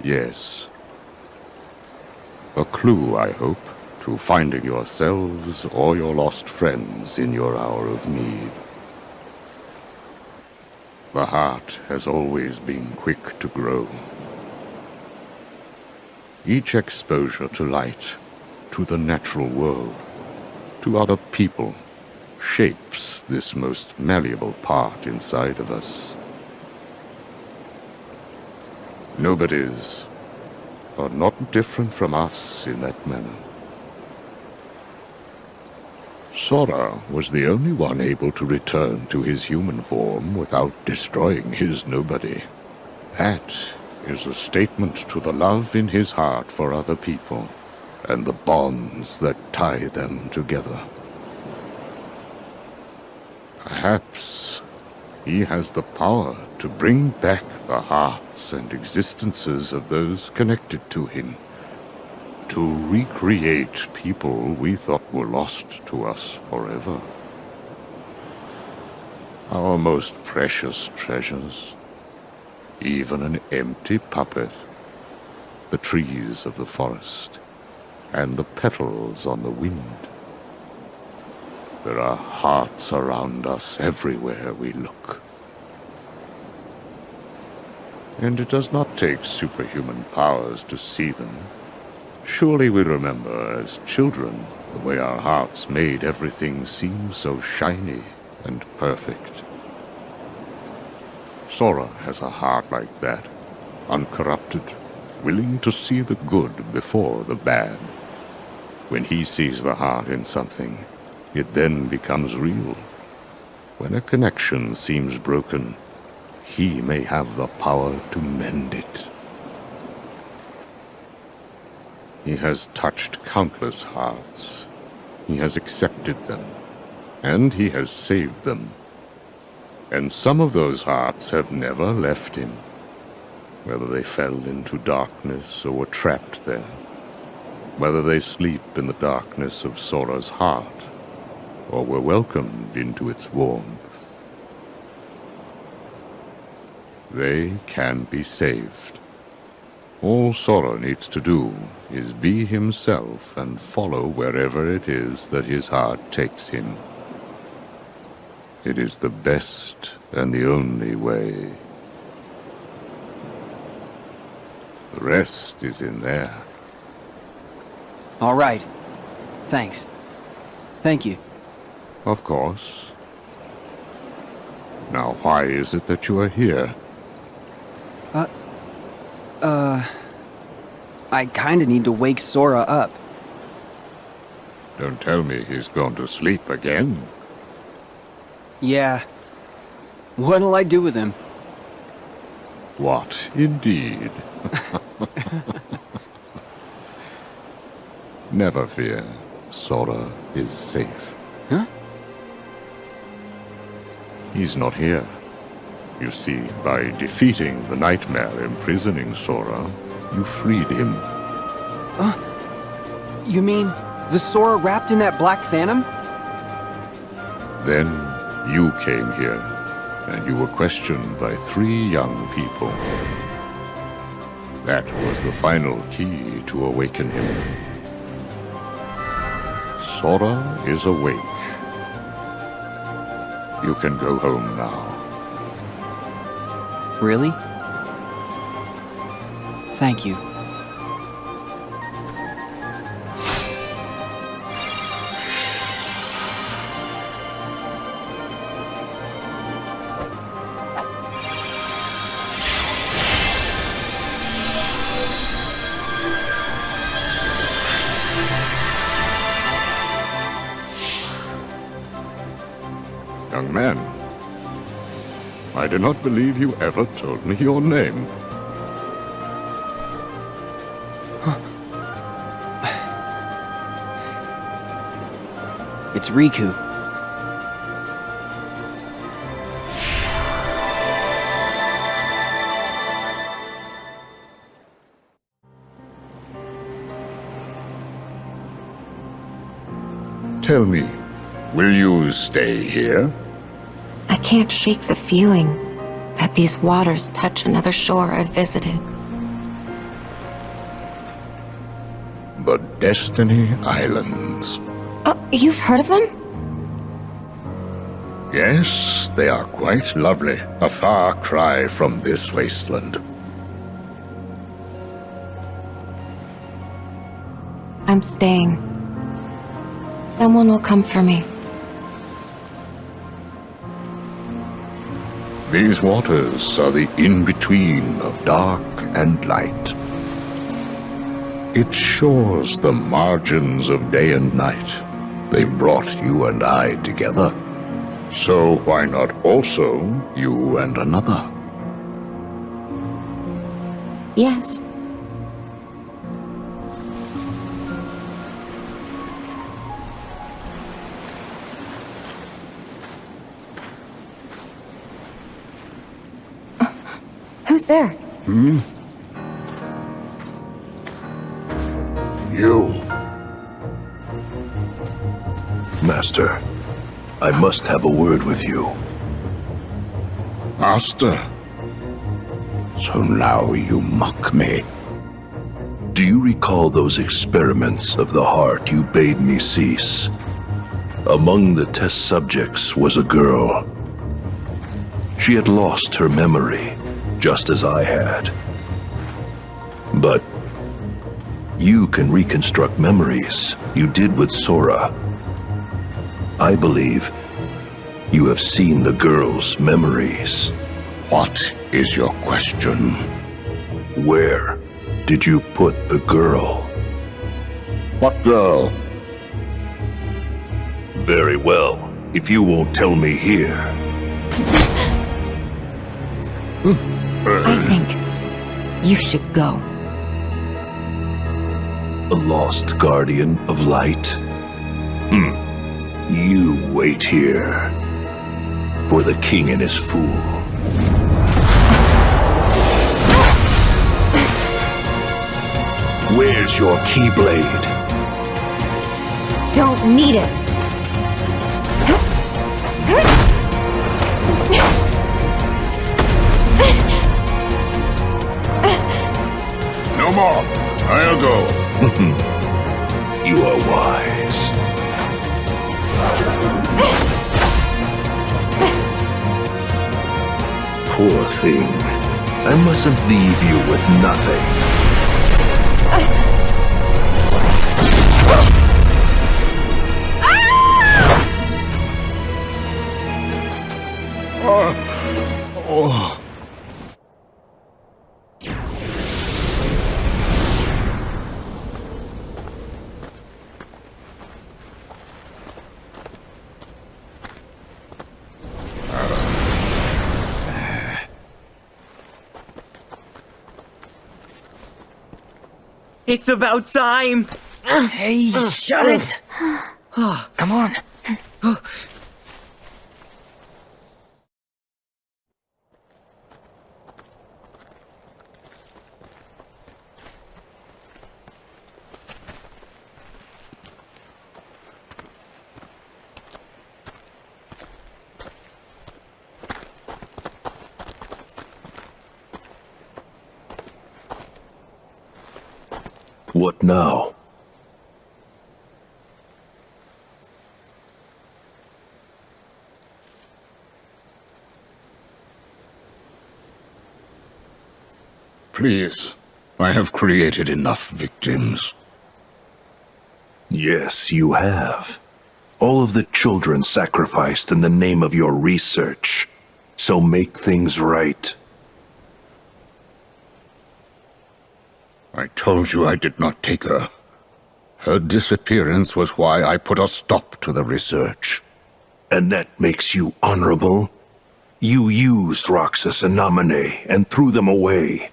Speaker 2: Yes. A clue, I hope, to finding yourselves or your lost friends in your hour of need. The heart has always been quick to grow. Each exposure to light, to the natural world, to other people, shapes this most malleable part inside of us. Nobody's are not different from us in that manner. Sora was the only one able to return to his human form without destroying his nobody. That is a statement to the love in his heart for other people and the bonds that tie them together. Perhaps he has the power to bring back the hearts and existences of those connected to him, to recreate people we thought were lost to us forever. Our most precious treasures, even an empty puppet, the trees of the forest, and the petals on the wind. There are hearts around us everywhere we look. And it does not take superhuman powers to see them. Surely we remember as children the way our hearts made everything seem so shiny and perfect. Sora has a heart like that, uncorrupted, willing to see the good before the bad. When he sees the heart in something, it then becomes real. When a connection seems broken, he may have the power to mend it. He has touched countless hearts. He has accepted them, and he has saved them. And some of those hearts have never left him, whether they fell into darkness or were trapped there, whether they sleep in the darkness of Sora's heart, or were welcomed into its warmth. They can be saved. All Sora needs to do is be himself and follow wherever it is that his heart takes him. It is the best and the only way. The rest is in there.
Speaker 12: All right. Thanks. Thank you.
Speaker 2: Of course. Now, why is it that you are here?
Speaker 12: I kinda need to wake Sora up.
Speaker 2: Don't tell me he's gone to sleep again.
Speaker 12: Yeah. What'll I do with him?
Speaker 2: What, indeed? Never fear. Sora is safe.
Speaker 12: Huh?
Speaker 2: He's not here. You see, by defeating the nightmare imprisoning Sora, you freed him.
Speaker 12: You mean the Sora wrapped in that black phantom?
Speaker 2: Then you came here, and you were questioned by 3 young people. That was the final key to awaken him. Sora is awake. You can go home now.
Speaker 12: Really? Thank you.
Speaker 2: Young man, I do not believe you ever told me your name.
Speaker 12: It's Riku.
Speaker 2: Tell me, will you stay here?
Speaker 14: I can't shake the feeling that these waters touch another shore I've visited.
Speaker 2: The Destiny Islands.
Speaker 14: Oh, you've heard of them?
Speaker 2: Yes, they are quite lovely. A far cry from this wasteland.
Speaker 14: I'm staying. Someone will come for me.
Speaker 2: These waters are the in-between of dark and light. It shores the margins of day and night. They brought you and I together. So why not also you and another?
Speaker 14: Yes. Who's there?
Speaker 5: You. Master, I must have a word with you.
Speaker 2: Master.
Speaker 5: So now you mock me. Do you recall those experiments of the heart you bade me cease? Among the test subjects was a girl. She had lost her memory, just as I had. But you can reconstruct memories. You did with Sora. I believe you have seen the girl's memories.
Speaker 2: What is your question?
Speaker 5: Where did you put the girl?
Speaker 2: What girl?
Speaker 5: Very well, if you won't tell me here.
Speaker 14: I think you should go.
Speaker 5: A lost guardian of light? You wait here for the king and his fool. Where's your keyblade?
Speaker 14: Don't need it.
Speaker 2: No more. I'll go.
Speaker 5: You are wise. Poor thing. I mustn't leave you with nothing.
Speaker 11: It's about time!
Speaker 9: Hey, shut it! Come on.
Speaker 5: What now?
Speaker 2: Please, I have created enough victims.
Speaker 5: Yes, you have. All of the children sacrificed in the name of your research. So make things right.
Speaker 2: I told you I did not take her. Her disappearance was why I put a stop to the research.
Speaker 5: And that makes you honorable? You used Roxas and Namine and threw them away.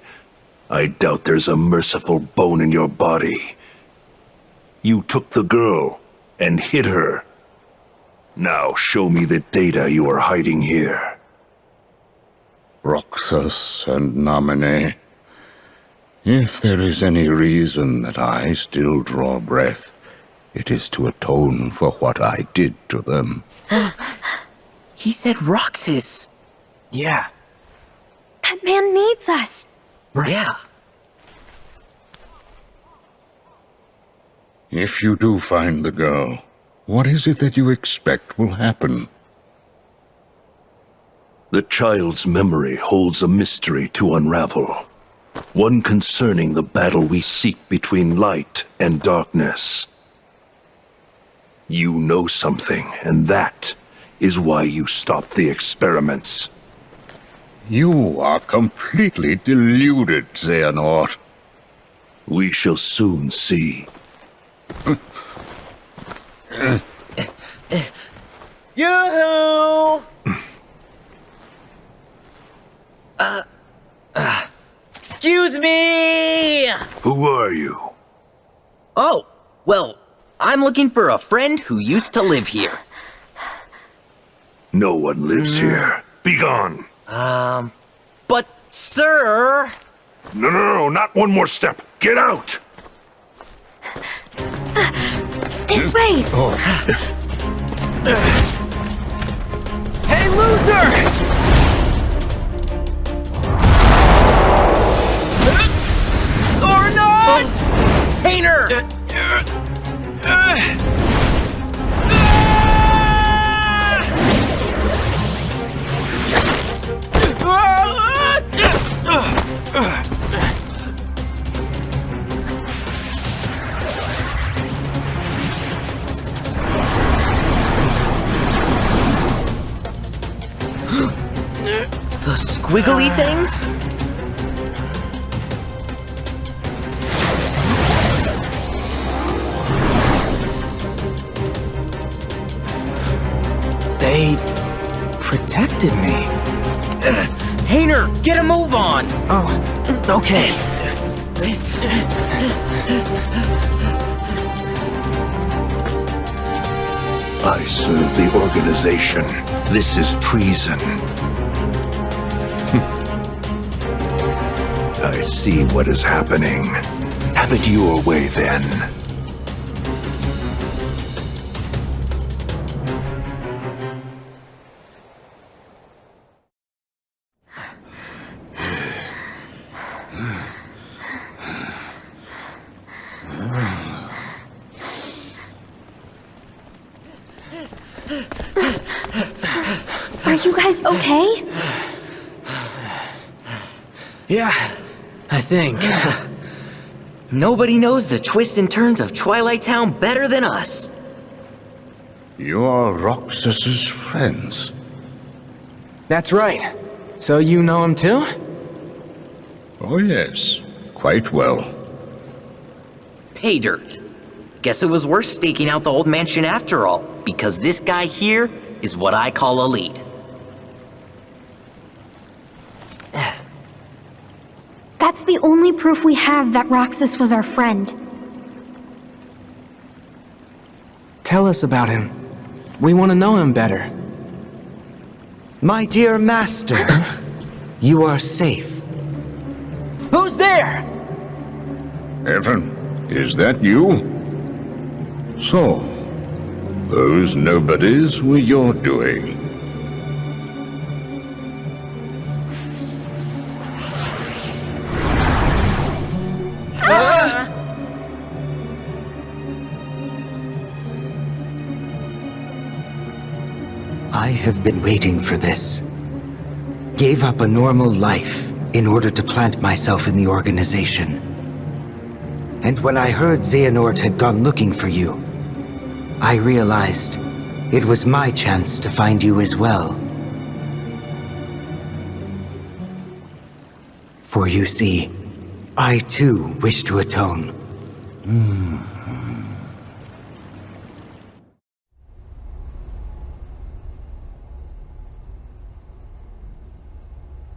Speaker 5: I doubt there's a merciful bone in your body. You took the girl and hid her. Now show me the data you are hiding here.
Speaker 2: Roxas and Namine. If there is any reason that I still draw breath, it is to atone for what I did to them.
Speaker 9: He said Roxas.
Speaker 11: Yeah.
Speaker 8: That man needs us.
Speaker 11: Right.
Speaker 9: Yeah.
Speaker 2: If you do find the girl, what is it that you expect will happen?
Speaker 5: The child's memory holds a mystery to unravel. One concerning the battle we seek between light and darkness. You know something, and that is why you stopped the experiments.
Speaker 2: You are completely deluded, Xehanort.
Speaker 5: We shall soon see.
Speaker 11: Yoo-hoo! Excuse me! I'm looking for a friend who used to live here.
Speaker 1: No one lives here. Be gone.
Speaker 11: But, sir...
Speaker 1: No, not one more step. Get out!
Speaker 7: This way!
Speaker 11: Hey, loser! Or not! Hater! The squiggly things?
Speaker 15: They protected me.
Speaker 11: Hainer, get a move on!
Speaker 15: Oh, okay.
Speaker 1: I serve the organization. This is treason. I see what is happening. Have it your way, then.
Speaker 7: Are you guys okay?
Speaker 15: Yeah, I think.
Speaker 11: Nobody knows the twists and turns of Twilight Town better than us.
Speaker 2: You are Roxas's friends.
Speaker 15: That's right. So you know him too?
Speaker 2: Oh yes, quite well.
Speaker 11: Pay dirt. Guess it was worth staking out the old mansion after all, because this guy here is what I call a lead.
Speaker 7: That's the only proof we have that Roxas was our friend.
Speaker 15: Tell us about him. We want to know him better.
Speaker 16: My dear master, you are safe.
Speaker 11: Who's there?
Speaker 2: Evan, is that you? So, those nobodies were your doing.
Speaker 16: I have been waiting for this. Gave up a normal life in order to plant myself in the organization. And when I heard Xehanort had gone looking for you, I realized it was my chance to find you as well. For you see, I too wish to atone.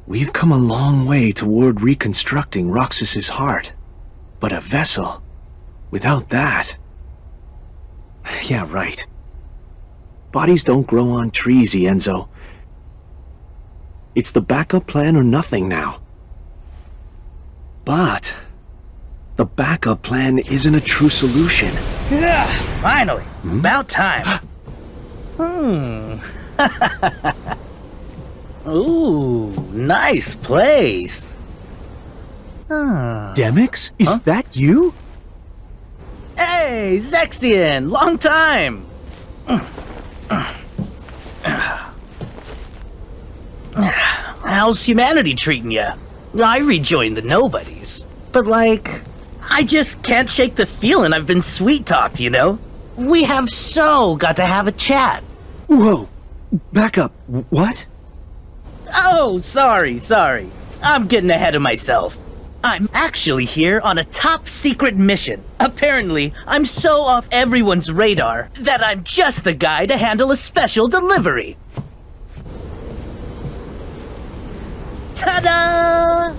Speaker 3: We've come a long way toward reconstructing Roxas's heart. But a vessel, without that... Yeah, right. Bodies don't grow on trees, Enzo. It's the backup plan or nothing now. But the backup plan isn't a true solution.
Speaker 17: Yeah, finally. About time. Ooh, nice place.
Speaker 3: Demix? Is that you?
Speaker 17: Hey, Xexian! Long time! How's humanity treating ya? I rejoined the nobodies. But like, I just can't shake the feeling I've been sweet-talked, you know? We have got to have a chat.
Speaker 3: Whoa! Back up. What?
Speaker 17: Oh, sorry. I'm getting ahead of myself. I'm actually here on a top-secret mission. Apparently, I'm so off everyone's radar that I'm just the guy to handle a special delivery. Ta-da!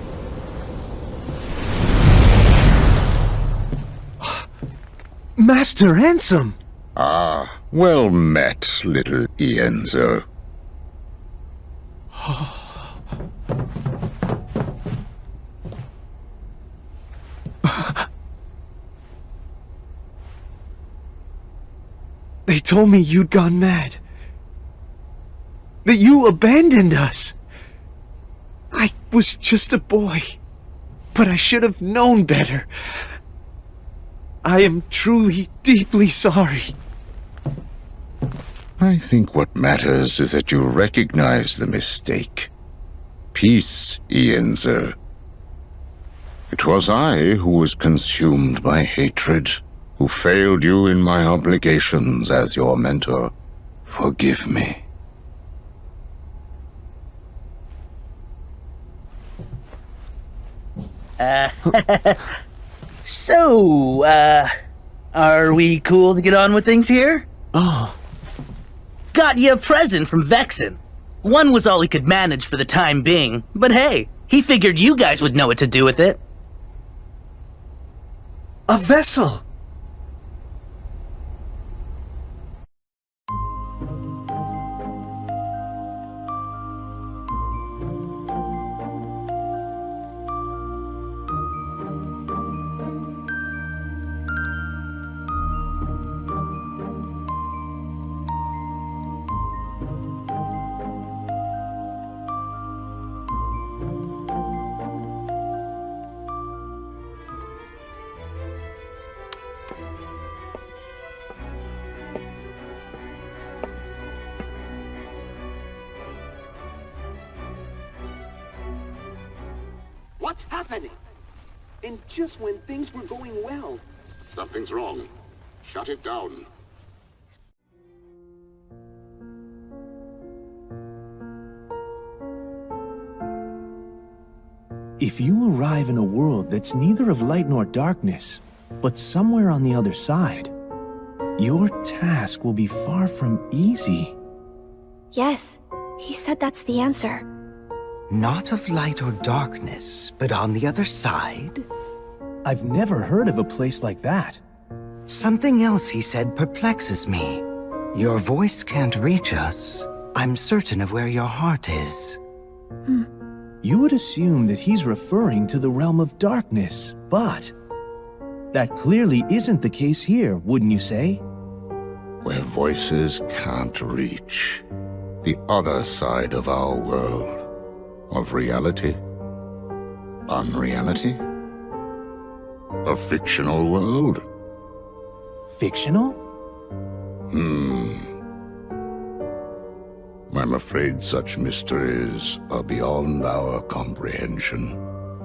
Speaker 3: Master Ansem!
Speaker 2: Ah, well met, little D.i.Z.
Speaker 3: They told me you'd gone mad. That you abandoned us. I was just a boy, but I should have known better. I am truly, deeply sorry.
Speaker 2: I think what matters is that you recognize the mistake. Peace, D.i.Z. It was I who was consumed by hatred, who failed you in my obligations as your mentor. Forgive me.
Speaker 17: So, are we cool to get on with things here?
Speaker 3: Oh.
Speaker 17: Got you a present from Vexen. One was all he could manage for the time being, but hey, he figured you guys would know what to do with it.
Speaker 3: A vessel!
Speaker 18: What's happening? And just when things were going well.
Speaker 2: Something's wrong. Shut it down.
Speaker 3: If you arrive in a world that's neither of light nor darkness, but somewhere on the other side, your task will be far from easy.
Speaker 7: Yes, he said that's the answer.
Speaker 16: Not of light or darkness, but on the other side?
Speaker 3: I've never heard of a place like that.
Speaker 16: Something else he said perplexes me. Your voice can't reach us. I'm certain of where your heart is.
Speaker 3: You would assume that he's referring to the realm of darkness, but that clearly isn't the case here, wouldn't you say?
Speaker 2: Where voices can't reach. The other side of our world. Of reality? Unreality? A fictional world?
Speaker 3: Fictional?
Speaker 2: I'm afraid such mysteries are beyond our comprehension.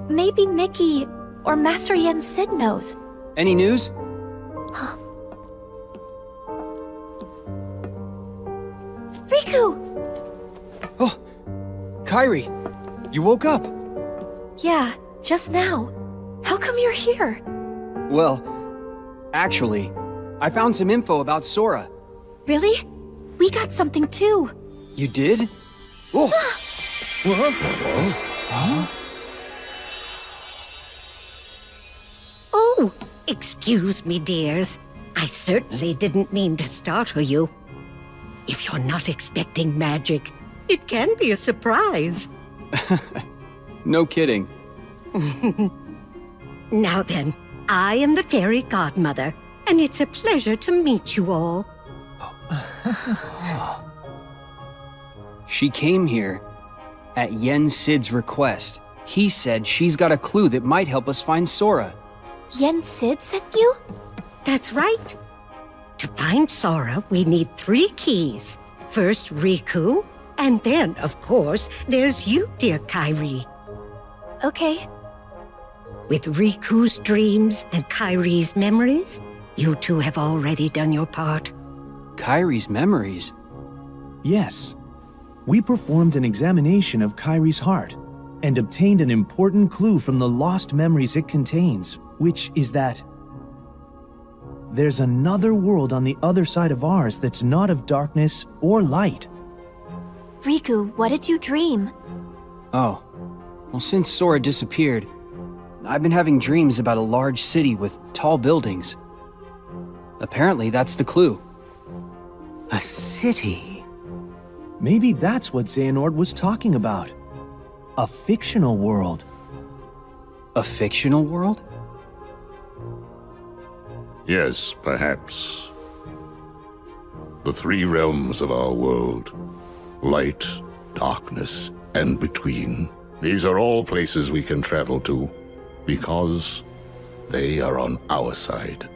Speaker 7: Maybe Mickey or Master Yen Sid knows.
Speaker 12: Any news?
Speaker 7: Riku!
Speaker 12: Oh, Kairi, you woke up.
Speaker 7: Yeah, just now. How come you're here?
Speaker 12: Well, actually, I found some info about Sora.
Speaker 7: Really? We got something too.
Speaker 12: You did? Oh!
Speaker 3: Huh?
Speaker 19: Oh, excuse me, dears. I certainly didn't mean to startle you. If you're not expecting magic, it can be a surprise.
Speaker 12: No kidding.
Speaker 19: Now then, I am the fairy godmother, and it's a pleasure to meet you all.
Speaker 12: She came here at Yen Sid's request. He said she's got a clue that might help us find Sora.
Speaker 7: Yen Sid sent you?
Speaker 19: That's right. To find Sora, we need 3 keys. First, Riku, and then, of course, there's you, dear Kairi.
Speaker 7: Okay.
Speaker 19: With Riku's dreams and Kairi's memories, you two have already done your part.
Speaker 12: Kairi's memories?
Speaker 3: Yes. We performed an examination of Kairi's heart and obtained an important clue from the lost memories it contains, which is that there's another world on the other side of ours that's not of darkness or light.
Speaker 7: Riku, what did you dream?
Speaker 12: Oh. Well, since Sora disappeared, I've been having dreams about a large city with tall buildings. Apparently, that's the clue.
Speaker 16: A city?
Speaker 3: Maybe that's what Xehanort was talking about. A fictional world.
Speaker 12: A fictional world?
Speaker 2: Yes, perhaps. The three realms of our world. Light, darkness, and between. These are all places we can travel to, because they are on our side.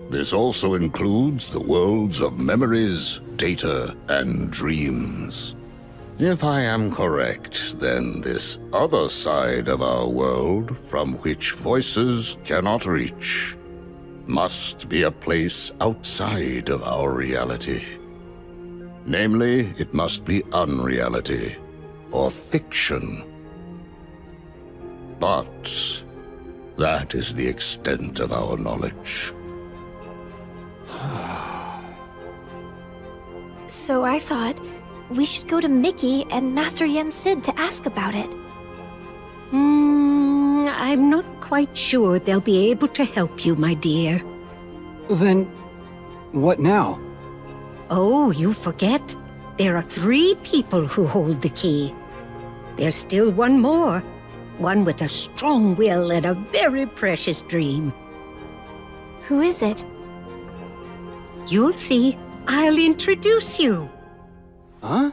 Speaker 2: This also includes the worlds of memories, data, and dreams. If I am correct, then this other side of our world, from which voices cannot reach, must be a place outside of our reality. Namely, it must be unreality, or fiction. But that is the extent of our knowledge.
Speaker 8: So I thought we should go to Mickey and Master Yen Sid to ask about it.
Speaker 19: I'm not quite sure they'll be able to help you, my dear.
Speaker 12: Then, what now?
Speaker 19: Oh, you forget. There are 3 people who hold the key. There's still one more. One with a strong will and a very precious dream.
Speaker 8: Who is it?
Speaker 19: You'll see. I'll introduce you.
Speaker 12: Huh?